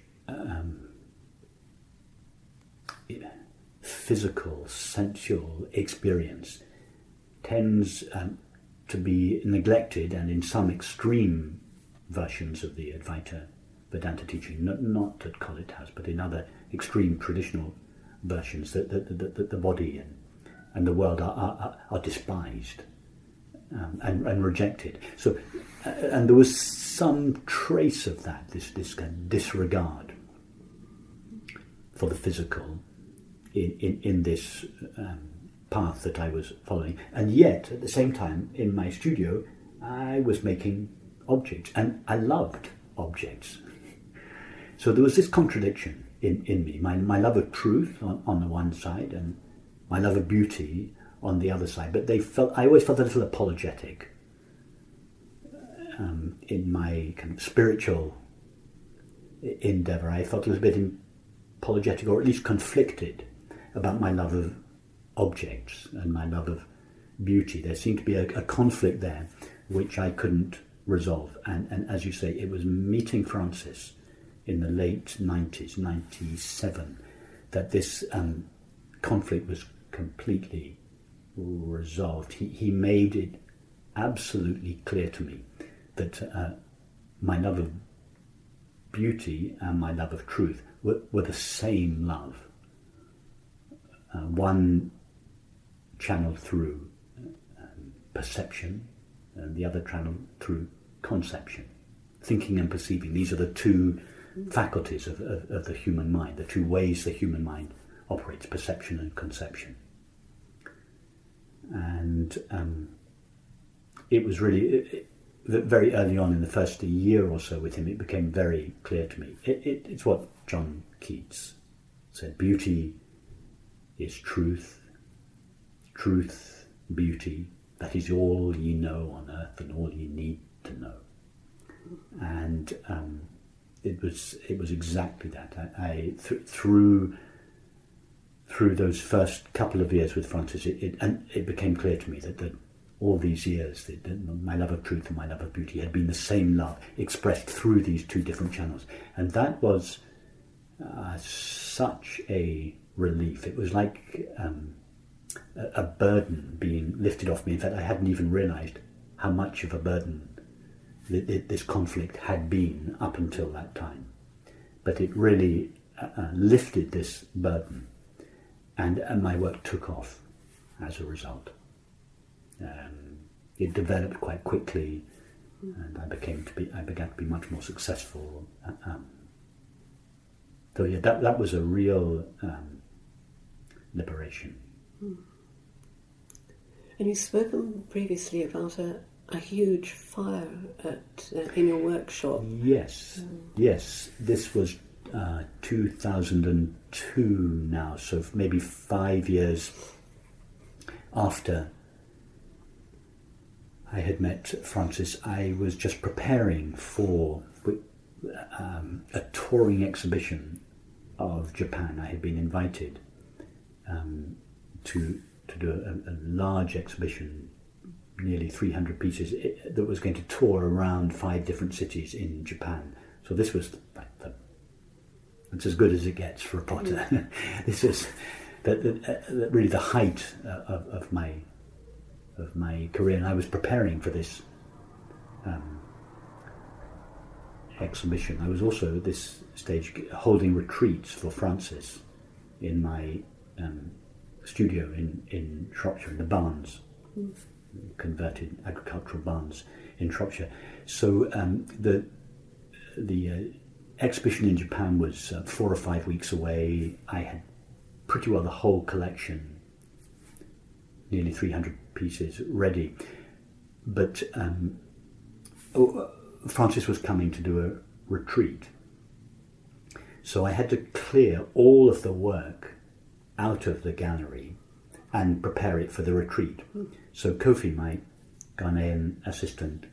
physical, sensual experience tends to be neglected, and in some extreme versions of the Advaita Vedanta teaching, not at Collett House, but in other extreme traditional versions, that the body and the world are despised and rejected. So, and there was some trace of that, this kind of disregard for the physical in this path that I was following. And yet, at the same time, in my studio, I was making objects, and I loved objects. So there was this contradiction in me, my love of truth on the one side and my love of beauty on the other side, but I always felt a little apologetic in my kind of spiritual endeavour. I felt a little bit apologetic, or at least conflicted, about my love of objects and my love of beauty. There seemed to be a conflict there which I couldn't resolve, and as you say, it was meeting Francis in the late 90s, 97, that this conflict was completely resolved. He made it absolutely clear to me that my love of beauty and my love of truth were the same love. One channeled through perception, and the other channeled through conception. Thinking and perceiving, these are the two faculties of the human mind, the two ways the human mind operates, perception and conception. And it was really, very early on in the first year or so with him, it became very clear to me. It's what John Keats said: beauty is truth, truth, beauty, that is all ye know on earth and all ye need to know. And it was exactly that. Through those first couple of years with Francis, it became clear to me that all these years, my love of truth and my love of beauty had been the same love expressed through these two different channels. And that was such a relief. It was like a burden being lifted off me. In fact, I hadn't even realised how much of a burden this conflict had been up until that time. But it really lifted this burden, and my work took off as a result. It developed quite quickly, and I began to be much more successful. So yeah, that was a real liberation. And you've spoken previously about a huge fire in your workshop. Yes, yes. This was 2002 now, so maybe 5 years after I had met Francis. I was just preparing for a touring exhibition of Japan. I had been invited to do a large exhibition, nearly 300 pieces, that was going to tour around 5 different cities in Japan. So this was it's as good as it gets for a potter. This is really the height of my career, and I was preparing for this exhibition. I was also at this stage holding retreats for Francis in my studio in Shropshire, in the barns, converted agricultural barns in Shropshire. So the exhibition in Japan was 4 or 5 weeks away. I had pretty well the whole collection, nearly 300 pieces, ready. But Francis was coming to do a retreat. So I had to clear all of the work out of the gallery and prepare it for the retreat. So Kofi, my Ghanaian assistant,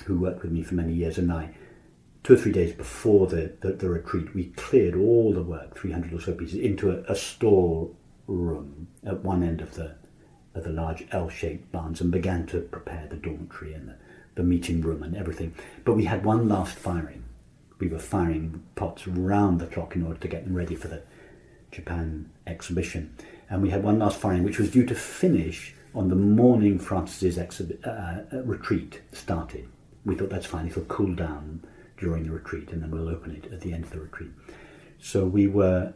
who worked with me for many years, and I, 2 or 3 days before the retreat, we cleared all the work, 300 or so pieces, into a store room at one end of the large L-shaped barns, and began to prepare the dormitory and the meeting room and everything. But we had one last firing. We were firing pots round the clock in order to get them ready for the Japan exhibition. And we had one last firing, which was due to finish on the morning Francis's retreat started. We thought, that's fine, it'll cool down during the retreat, and then we'll open it at the end of the retreat. So we were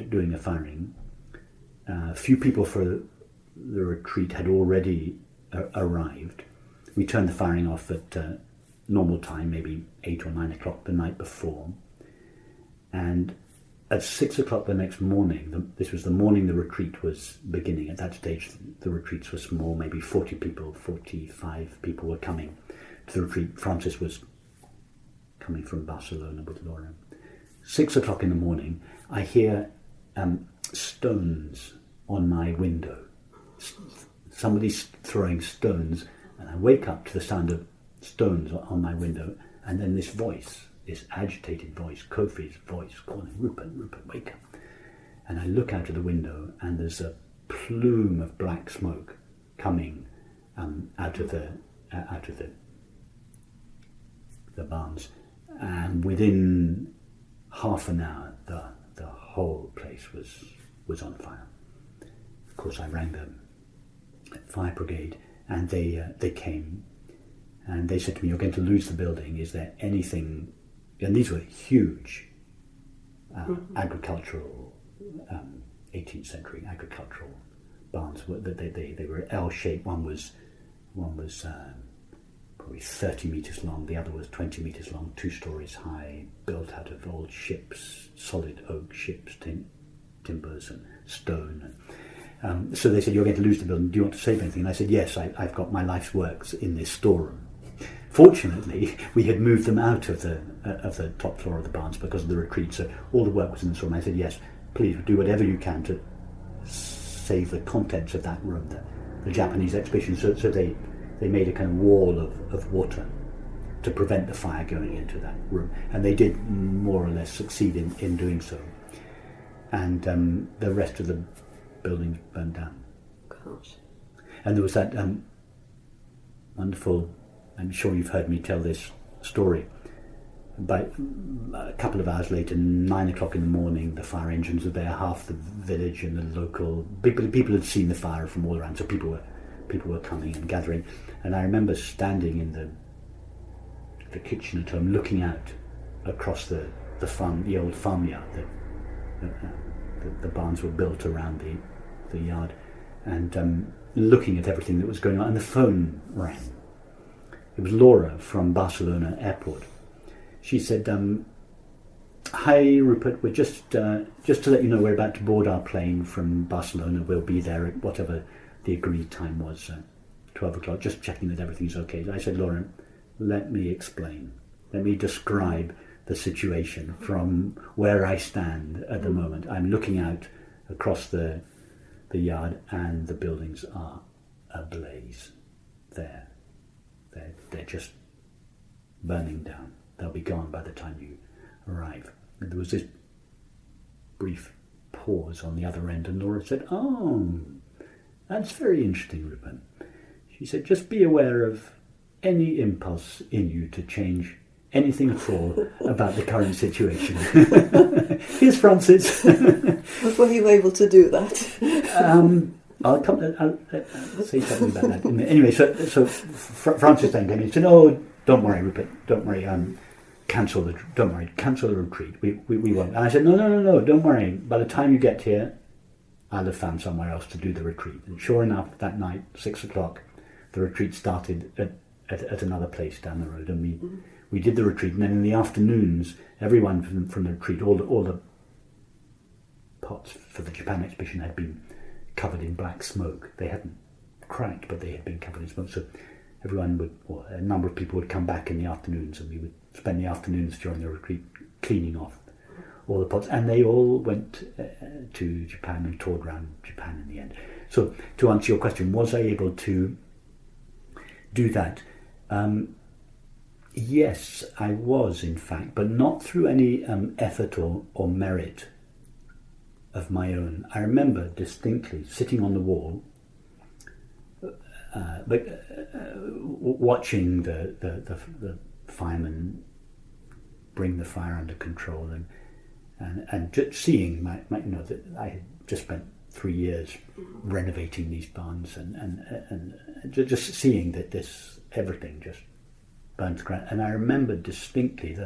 doing a firing. A few people for the retreat had already arrived. We turned the firing off at normal time, maybe 8 or 9 o'clock the night before. And at 6 o'clock the next morning, this was the morning the retreat was beginning. At that stage, the retreats were small, maybe 40 people, 45 people were coming to the retreat. Francis was coming from Barcelona with Laura. 6 o'clock in the morning, I hear stones on my window. Somebody's throwing stones, and I wake up to the sound of stones on my window, and then this voice, this agitated voice, Kofi's voice, calling, Rupert, wake up. And I look out of the window, and there's a plume of black smoke coming out of the barns, and within half an hour, the whole place was on fire. Of course, I rang the fire brigade, and they came, and they said to me, "You're going to lose the building. Is there anything?" And these were huge agricultural, 18th century agricultural barns. They were L-shaped. One was probably 30 metres long. The other was 20 metres long, 2 stories high, built out of old ships, solid oak ships, timbers and stone. So they said, "You're going to lose the building. Do you want to save anything?" And I said, "Yes, I've got my life's works in this storeroom." Fortunately, we had moved them out of the top floor of the barns because of the retreat, so all the work was in the storeroom. I said, "Yes, please do whatever you can to save the contents of that room, the Japanese exhibition. So they made a kind of wall of water to prevent the fire going into that room, and they did more or less succeed in doing so. And the rest of the buildings burned down. Gosh. And there was that wonderful, I'm sure you've heard me tell this story, but a couple of hours later, 9 o'clock in the morning, the fire engines were there, half the village and the local people had seen the fire from all around, so people were coming and gathering. And I remember standing in the kitchen at home, looking out across the farm, the old farmyard. The barns were built around the yard, and looking at everything that was going on. And the phone rang. It was Laura from Barcelona airport. She said, "Hi Rupert, we're just to let you know, we're about to board our plane from Barcelona. We'll be there at whatever the agreed time was, 12 o'clock, just checking that everything's okay." I said, "Laura, let me explain. Let me describe the situation from where I stand at the moment. I'm looking out across the yard, and the buildings are ablaze. They're just burning down. They'll be gone by the time you arrive." And there was this brief pause on the other end, and Laura said, "Oh, that's very interesting, Rupert." She said, "Just be aware of any impulse in you to change anything at all about the current situation." Here's Francis. Were you able to do that? I'll say something about that in a minute. Anyway, so Francis then came in and said, "Oh, don't worry, Rupert, don't worry. Cancel the retreat. We won't." And I said, No, don't worry. By the time you get here, I'll have found somewhere else to do the retreat. And sure enough, that night, 6 o'clock, the retreat started at another place down the road, and we did the retreat. And then in the afternoons, everyone from the retreat, all the pots for the Japan exhibition had been covered in black smoke. They hadn't cracked, but they had been covered in smoke. So a number of people would come back in the afternoons, and we would spend the afternoons during the retreat cleaning off all the pots. And they all went to Japan and toured around Japan in the end. So to answer your question, was I able to do that? Yes, I was, in fact, but not through any effort or merit of my own. I remember distinctly sitting on the wall, watching the firemen bring the fire under control, and just seeing that I had just spent 3 years renovating these barns, and just seeing that everything just burned to ground. And I remember distinctly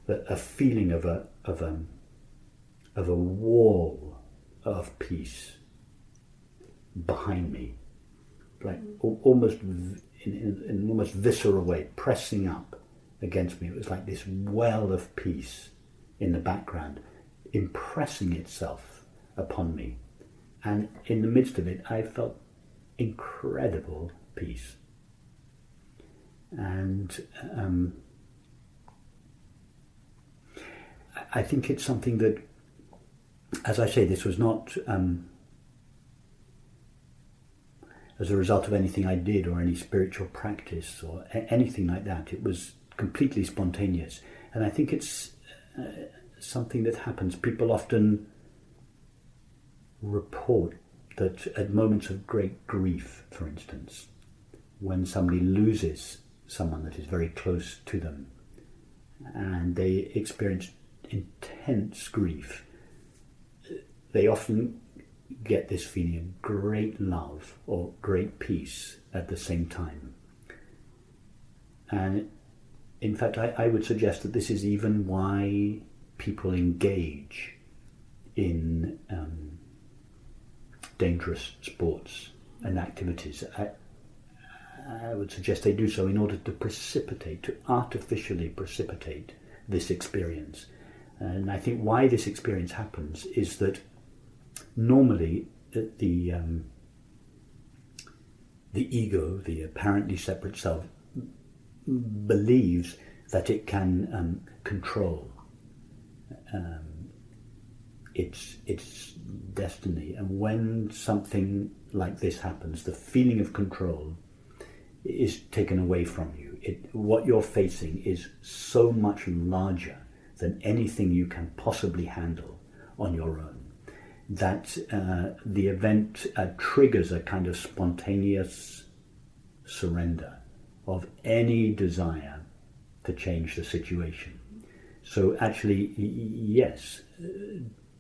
a feeling of a wall of peace behind me, like almost in an almost visceral way, pressing up against me. It was like this well of peace in the background, impressing itself upon me. And in the midst of it, I felt incredible peace. And I think it's something that, as I say, this was not as a result of anything I did or any spiritual practice or anything like that. It was completely spontaneous. And I think it's something that happens. People often report that at moments of great grief, for instance, when somebody loses someone that is very close to them and they experience intense grief, they often get this feeling of great love or great peace at the same time. And in fact, I would suggest that this is even why people engage in dangerous sports and activities. I would suggest they do so in order to artificially precipitate this experience. And I think why this experience happens is that normally the ego, the apparently separate self, believes that it can control it's destiny. And when something like this happens, the feeling of control is taken away from you. What you're facing is so much larger than anything you can possibly handle on your own, that the event triggers a kind of spontaneous surrender of any desire to change the situation. So actually, yes,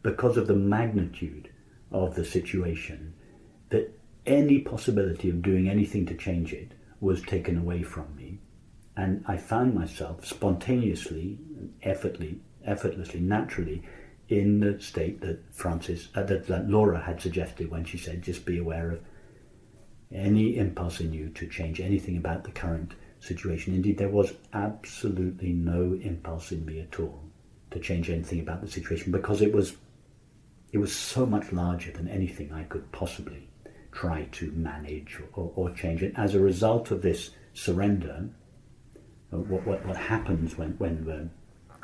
because of the magnitude of the situation, that any possibility of doing anything to change it was taken away from me. And I found myself spontaneously, effortlessly, naturally, in the state that that Laura had suggested when she said, just be aware of any impulse in you to change anything about the current situation. Indeed, there was absolutely no impulse in me at all to change anything about the situation, because it was so much larger than anything I could possibly try to manage or change it. As a result of this surrender, what happens when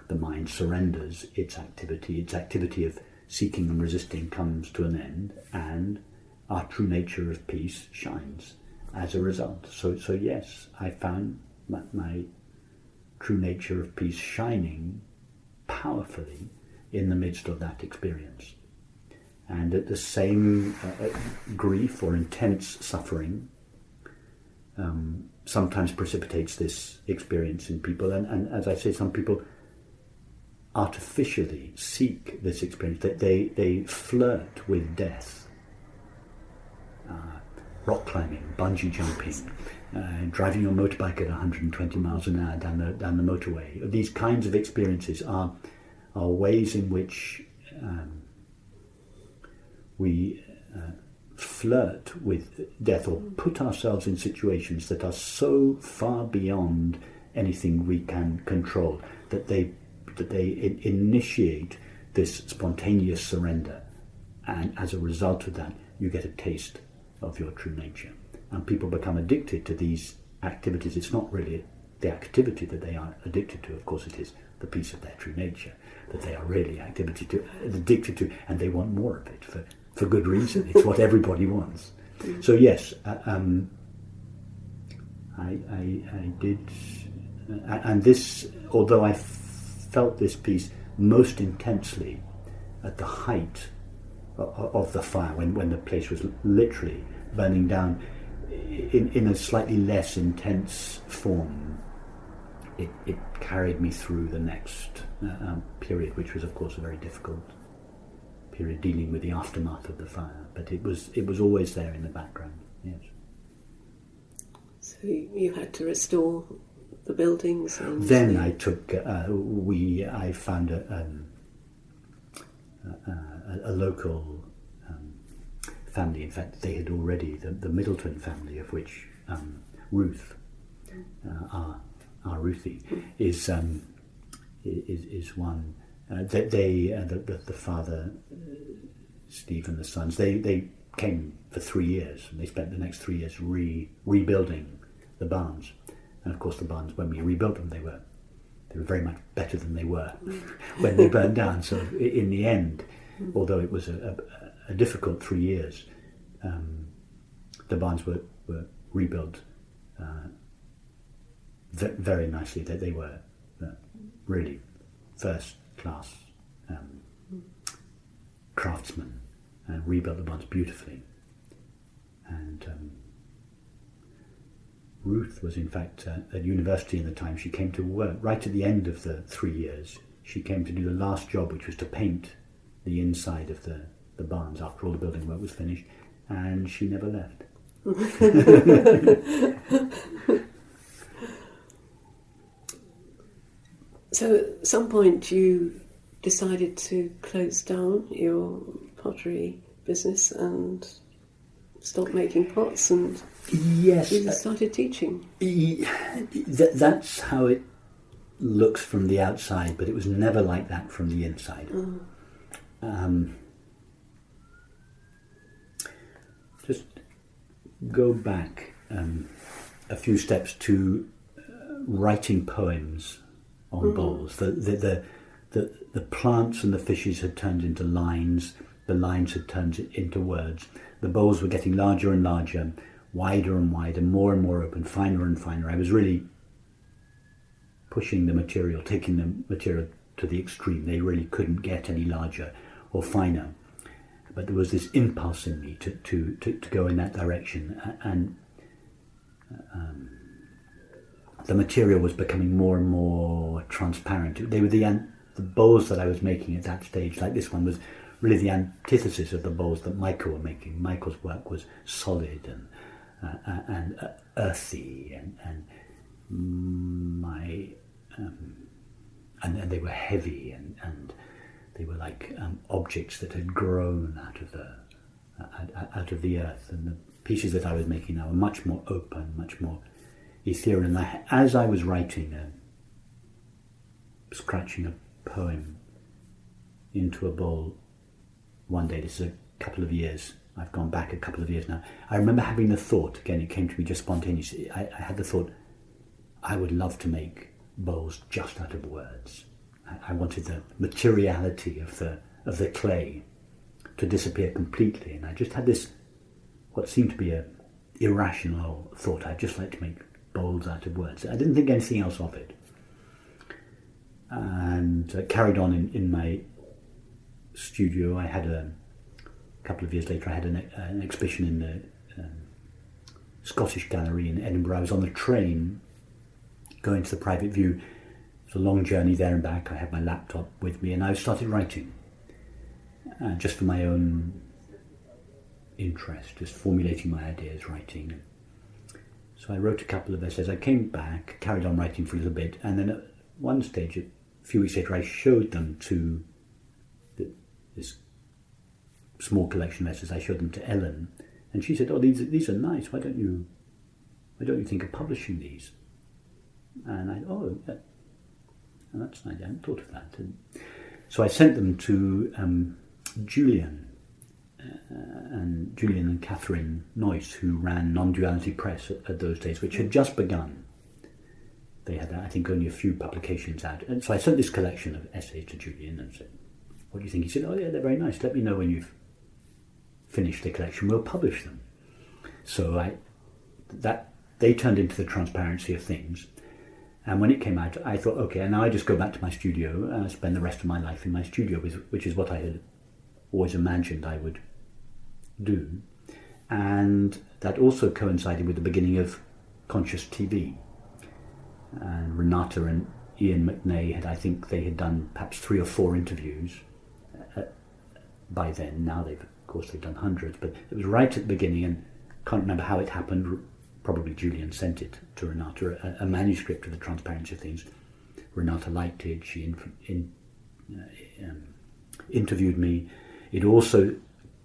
the mind surrenders its activity of seeking and resisting comes to an end, and our true nature of peace shines as a result. So yes, I found my true nature of peace shining powerfully in the midst of that experience. And at the same grief or intense suffering sometimes precipitates this experience in people. And as I say, some people artificially seek this experience. They flirt with death. Rock climbing, bungee jumping, driving your motorbike at 120 miles an hour down the motorway. These kinds of experiences are ways in which we flirt with death, or put ourselves in situations that are so far beyond anything we can control that they initiate this spontaneous surrender, and as a result of that you get a taste of your true nature. And people become addicted to these activities. It's not really the activity that they are addicted to, of course it is the piece of their true nature that they are really addicted to, and they want more of it for good reason. It's what everybody wants. So yes, I did, and this, although I felt this piece most intensely at the height of the fire, when the place was literally burning down, in a slightly less intense form, it carried me through the next period, which was of course a very difficult period, dealing with the aftermath of the fire. But it was always there in the background. Yes. So you had to restore the buildings. And then I took. I found a local family. In fact, they had already, the Middleton family, of which Ruth, our Ruthie, is one. The father, Steve, and the sons, they came for 3 years, and they spent the next 3 years rebuilding the barns. And of course, the barns, when we rebuilt them, they were very much better than they were when they burned down. So in the end, although it was a difficult 3 years, the barns were rebuilt very nicely. They were really first class craftsmen, and rebuilt the barns beautifully. And Ruth was in fact at university in the time. She came to work right at the end of the 3 years. She came to do the last job, which was to paint the inside of the barns after all the building work was finished, and she never left. So at some point you decided to close down your pottery business and stop making pots, and yes, you started teaching. That's how it looks from the outside, but it was never like that from the inside. Just go back a few steps to writing poems on bowls. the plants and the fishes had turned into lines, the lines had turned into words. The bowls were getting larger and larger, wider and wider, more and more open, finer and finer. I was really pushing the material, taking the material to the extreme. They really couldn't get any larger or finer. But there was this impulse in me to go in that direction, and the material was becoming more and more transparent. They were the bowls that I was making at that stage, like this one, was really the antithesis of the bowls that Michael were making. Michael's work was solid and earthy, and they were heavy, and they were like objects that had grown out of the earth. And the pieces that I was making now were much more open, much more ethereal. And as I was writing, scratching a poem into a bowl one day, this is a couple of years, I've gone back a couple of years now, I remember having the thought, again, it came to me just spontaneously, I had the thought, I would love to make bowls just out of words. I wanted the materiality of the clay to disappear completely, and I just had this, what seemed to be a irrational thought. I'd just like to make bowls out of words. I didn't think anything else of it, and carried on in my studio. I had a couple of years later, I had an exhibition in the Scottish Gallery in Edinburgh. I was on the train going to the private view. It was a long journey there and back. I had my laptop with me, and I started writing, just for my own interest, just formulating my ideas, writing. So I wrote a couple of essays. I came back, carried on writing for a little bit, and then at one stage, a few weeks later, I showed them to this small collection of essays. I showed them to Ellen, and she said, "Oh, these are nice. Why don't you think of publishing these?" And yeah, that's nice. I hadn't thought of that. And so I sent them to Julian and Catherine Noyce, who ran Non-Duality Press at those days, which had just begun. They had, I think, only a few publications out. And so I sent this collection of essays to Julian and said, "What do you think?" He said, "Oh yeah, they're very nice. Let me know when you've finished the collection. We'll publish them." So they turned into the transparency of things. And when it came out, I thought, okay, and now I just go back to my studio and I spend the rest of my life in my studio, which is what I had always imagined I would do. And that also coincided with the beginning of Conscious TV. And Renata and Ian McNay I think they had done perhaps 3 or 4 interviews by then. Now they've done hundreds, but it was right at the beginning, and can't remember how it happened. Probably Julian sent it to Renata, a manuscript of the transparency of things. Renata liked it. She interviewed me. It also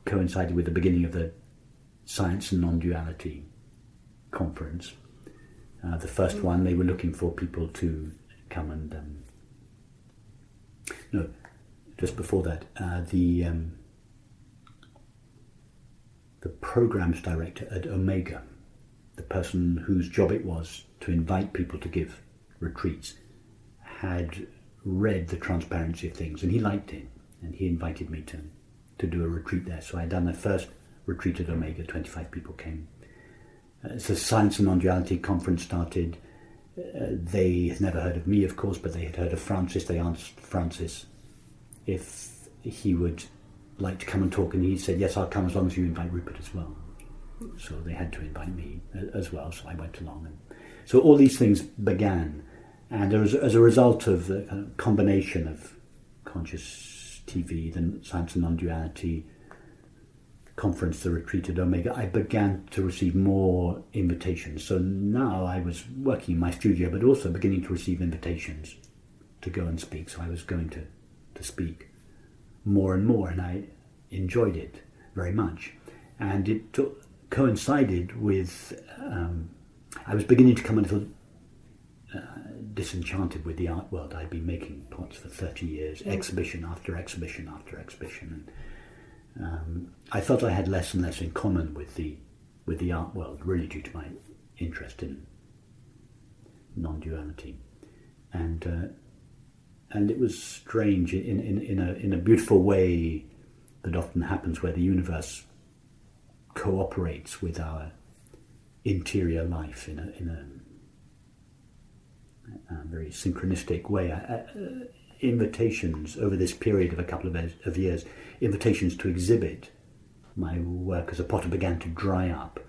coincided with the beginning of the Science and Non-Duality conference. The first one, they were looking for people to come and... no, just before that, the programs director at Omega, the person whose job it was to invite people to give retreats, had read the transparency of things, and he liked it, and he invited me to do a retreat there. So I had done the first retreat at Omega. 25 people came. So the Science and Non-Duality conference started. They had never heard of me, of course, but they had heard of Francis. They asked Francis if he would like to come and talk, and he said, "Yes, I'll come as long as you invite Rupert as well." So they had to invite me as well, so I went along. And so all these things began, and as a result of the combination of Conscious TV, the Science and Non-Duality conference, the retreat at Omega, I began to receive more invitations. So now I was working in my studio, but also beginning to receive invitations to go and speak. So I was going to speak more and more, and I enjoyed it very much. And it coincided with, I was beginning to come a little disenchanted with the art world. I'd been making pots for 30 years, exhibition after exhibition after exhibition. And I felt I had less and less in common with the art world, really due to my interest in non-duality. And and it was strange in a beautiful way that often happens, where the universe cooperates with our interior life in a very synchronistic way. Invitations over this period of a couple of years, invitations to exhibit my work as a potter began to dry up,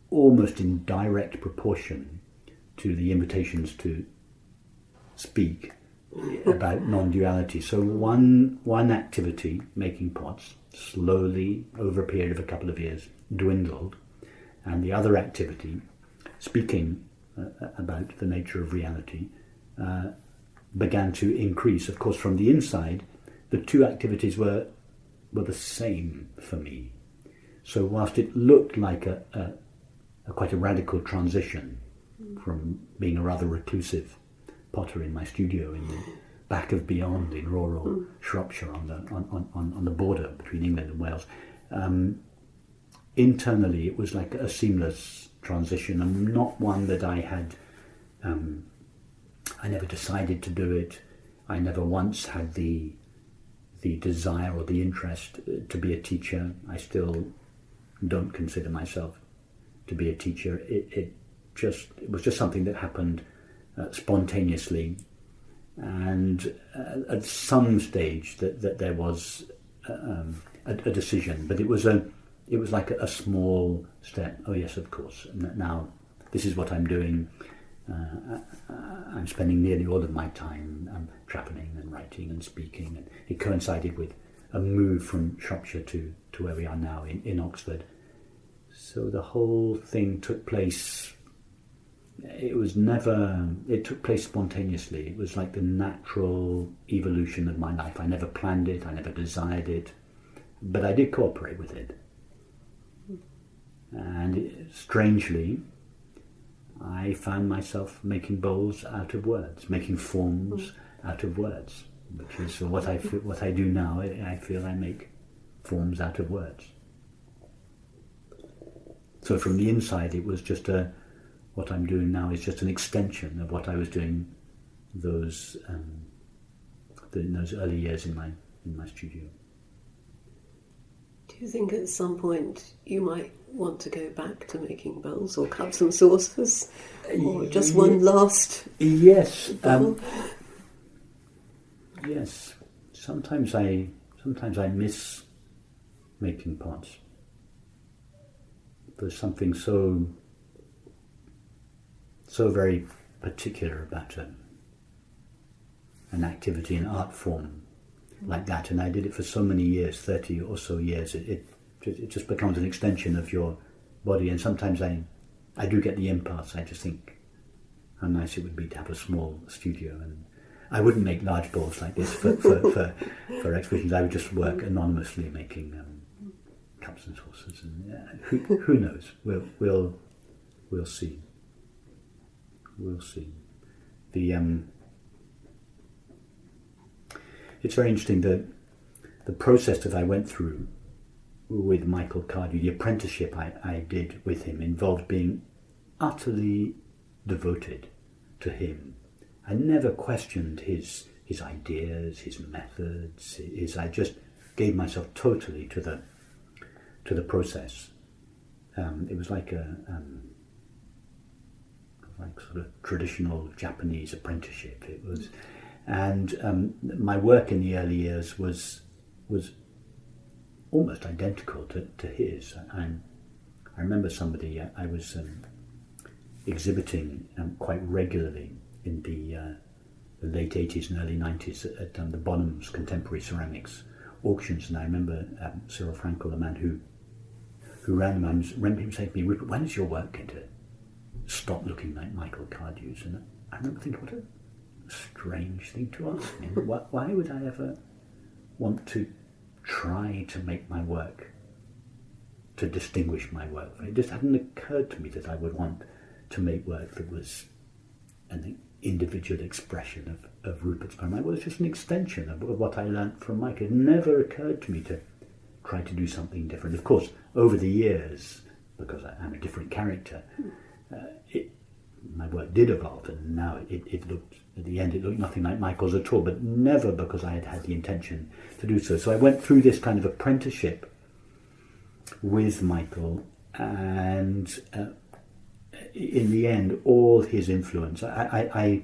almost in direct proportion to the invitations to speak about non-duality. So one activity, making pots, slowly over a period of a couple of years dwindled, and the other activity, speaking about the nature of reality, began to increase. Of course, from the inside, the two activities were the same for me. So whilst it looked like a quite a radical transition from being a rather reclusive potter in my studio in the back of Beyond in rural Shropshire on the border between England and Wales, internally it was like a seamless transition, and not one that I had. I never decided to do it. I never once had the desire or the interest to be a teacher. I still don't consider myself to be a teacher. It was just something that happened spontaneously, and at some stage that there was a decision, but it was like a small step. Oh yes, of course. Now this is what I'm doing. I'm spending nearly all of my time trappening and writing and speaking, and it coincided with a move from Shropshire to where we are now in Oxford. So the whole thing took place. It took place spontaneously. It was like the natural evolution of my life. I never planned it, I never desired it, but I did cooperate with it. And strangely, I found myself making bowls out of words, making forms out of words, which is what I do now. I feel I make forms out of words. So from the inside, it was just what I'm doing now is just an extension of what I was doing in those early years in my studio. Do you think at some point you might want to go back to making bowls or cups and saucers, or just one last? Yes, yes. Sometimes I miss making pots. There's something so very particular about an activity, an art form like that, and I did it for so many years, 30 or so years. It just becomes an extension of your body, and sometimes I do get the impulse. I just think how nice it would be to have a small studio, and I wouldn't make large bowls like this for exhibitions. I would just work anonymously making cups and saucers, and who knows? We'll see. We'll see. It's very interesting that the process that I went through with Michael Cardew, the apprenticeship I did with him, involved being utterly devoted to him. I never questioned his ideas, his methods. I just gave myself totally to the process. It was like like sort of traditional Japanese apprenticeship. It was. And my work in the early years was almost identical to his. And I remember I was exhibiting quite regularly in the late 80s and early 90s at the Bonham's Contemporary Ceramics auctions. And I remember Cyril Frankel, the man who ran them, I remember him saying to me, "Rupert, when is your work going to stop looking like Michael Cardew's?" And I remember thinking, what a strange thing to ask me. Why would I ever want to try to make my work, to distinguish my work? It just hadn't occurred to me that I would want to make work that was an individual expression of Rupert Spira. It was just an extension of what I learnt from Mike. It never occurred to me to try to do something different. Of course, over the years, because I'm a different character, my work did evolve, and now it looked at the end it looked nothing like Michael's at all, but never because I had had the intention to do so. So I went through this kind of apprenticeship with Michael, and in the end, all his influence, I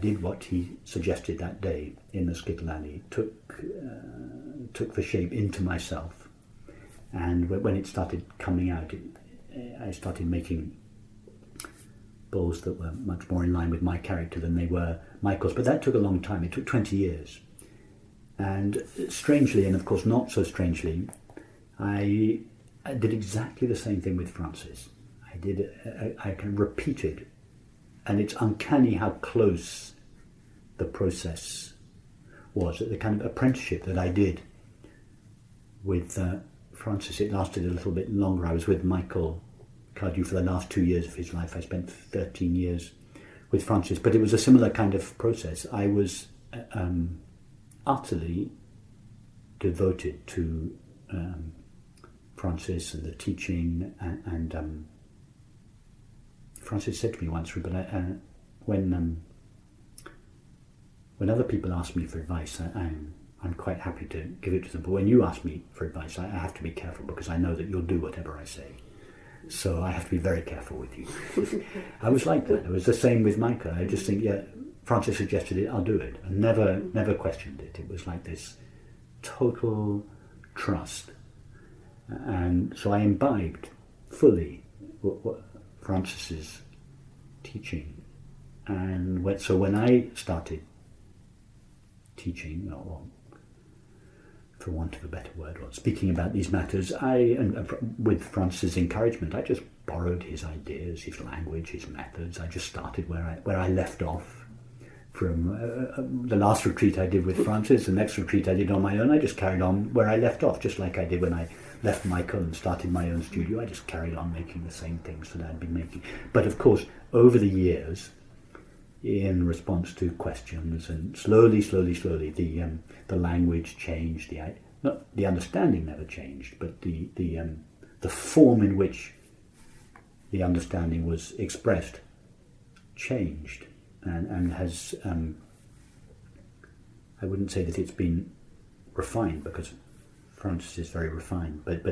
did what he suggested that day in the Skittle Alley, took the shape into myself, and when it started coming out, I started making bowls that were much more in line with my character than they were Michael's. But that took a long time. It took 20 years. And strangely, and of course not so strangely, I did exactly the same thing with Francis. I can repeat it, and it's uncanny how close the process was. The kind of apprenticeship that I did with Francis, it lasted a little bit longer. I was with Michael Cardew for the last 2 years of his life. I spent 13 years with Francis, but it was a similar kind of process. I was utterly devoted to Francis and the teaching, and Francis said to me once, Rupert, when other people ask me for advice, I'm quite happy to give it to them, but when you ask me for advice, I have to be careful, because I know that you'll do whatever I say. So I have to be very careful with you. I was like that. It was the same with Micah. I just think, yeah, Francis suggested it, I'll do it. I never questioned it. It was like this total trust. And so I imbibed fully what Francis's teaching. And so when I started teaching, or for want of a better word, or speaking about these matters, with Francis's encouragement, I just borrowed his ideas, his language, his methods. I just started where I left off from the last retreat I did with Francis. The next retreat I did on my own, I just carried on where I left off, just like I did when I left Michael and started my own studio. I just carried on making the same things that I'd been making. But of course, over the years, in response to questions, and slowly, the language changed. The understanding never changed, but the form in which the understanding was expressed changed, and has. I wouldn't say that it's been refined, because Francis is very refined, but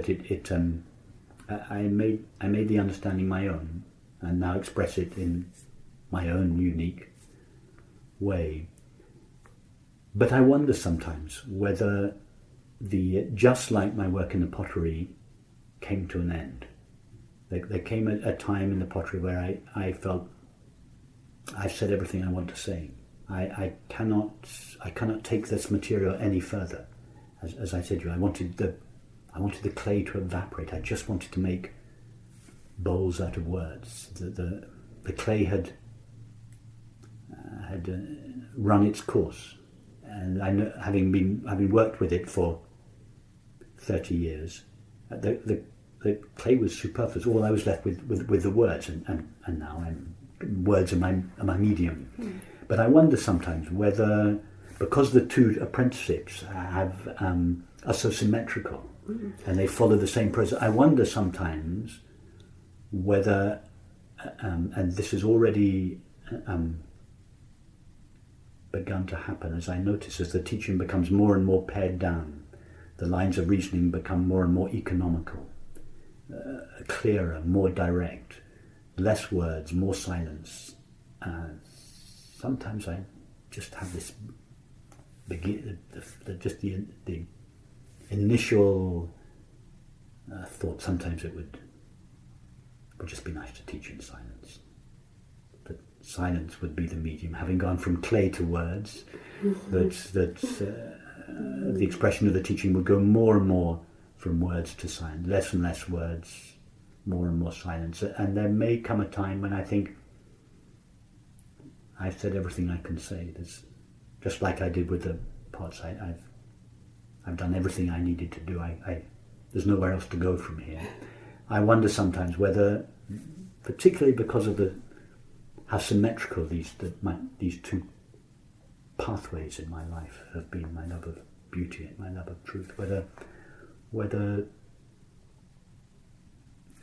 I made the understanding my own, and now express it in my own unique way. But I wonder sometimes whether just like my work in the pottery came to an end. There came a time in the pottery where I felt I've said everything I want to say. I cannot take this material any further. As I said to you, I wanted the clay to evaporate. I just wanted to make bowls out of words. The clay had run its course, and I know, having worked with it for 30 years, the clay was superfluous. All I was left with the words, and now words are my medium. Mm. But I wonder sometimes whether, because the two apprenticeships are so symmetrical, and they follow the same process, I wonder sometimes whether, and this has already begun to happen, as I notice, as the teaching becomes more and more pared down, the lines of reasoning become more and more economical, clearer, more direct, less words, more silence. Sometimes I just have this the initial thought. Sometimes it would just be nice to teach in silence. That silence would be the medium. Having gone from clay to words, that the expression of the teaching would go more and more from words to silence, less and less words, more and more silence. And there may come a time when I think I've said everything I can say. There's, just like I did with the pots, I've done everything I needed to do. There's nowhere else to go from here. I wonder sometimes whether, particularly because of how symmetrical these two pathways in my life have been, my love of beauty and my love of truth, whether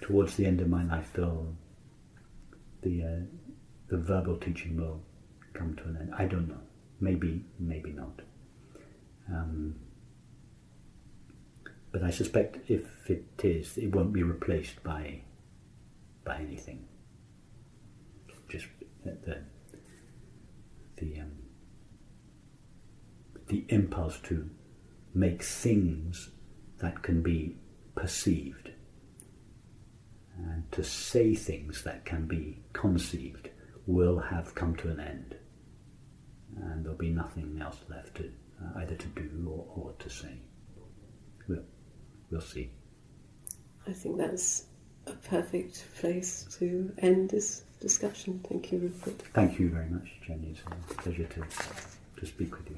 towards the end of my life the verbal teaching will come to an end. I don't know. Maybe not. But I suspect if it is, it won't be replaced by anything. Just the impulse to make things that can be perceived and to say things that can be conceived will have come to an end, and there'll be nothing else left to either to do or to say. We'll see. I think that's a perfect place to end this discussion. Thank you, Rupert. Thank you very much, Jenny. It's a pleasure to speak with you.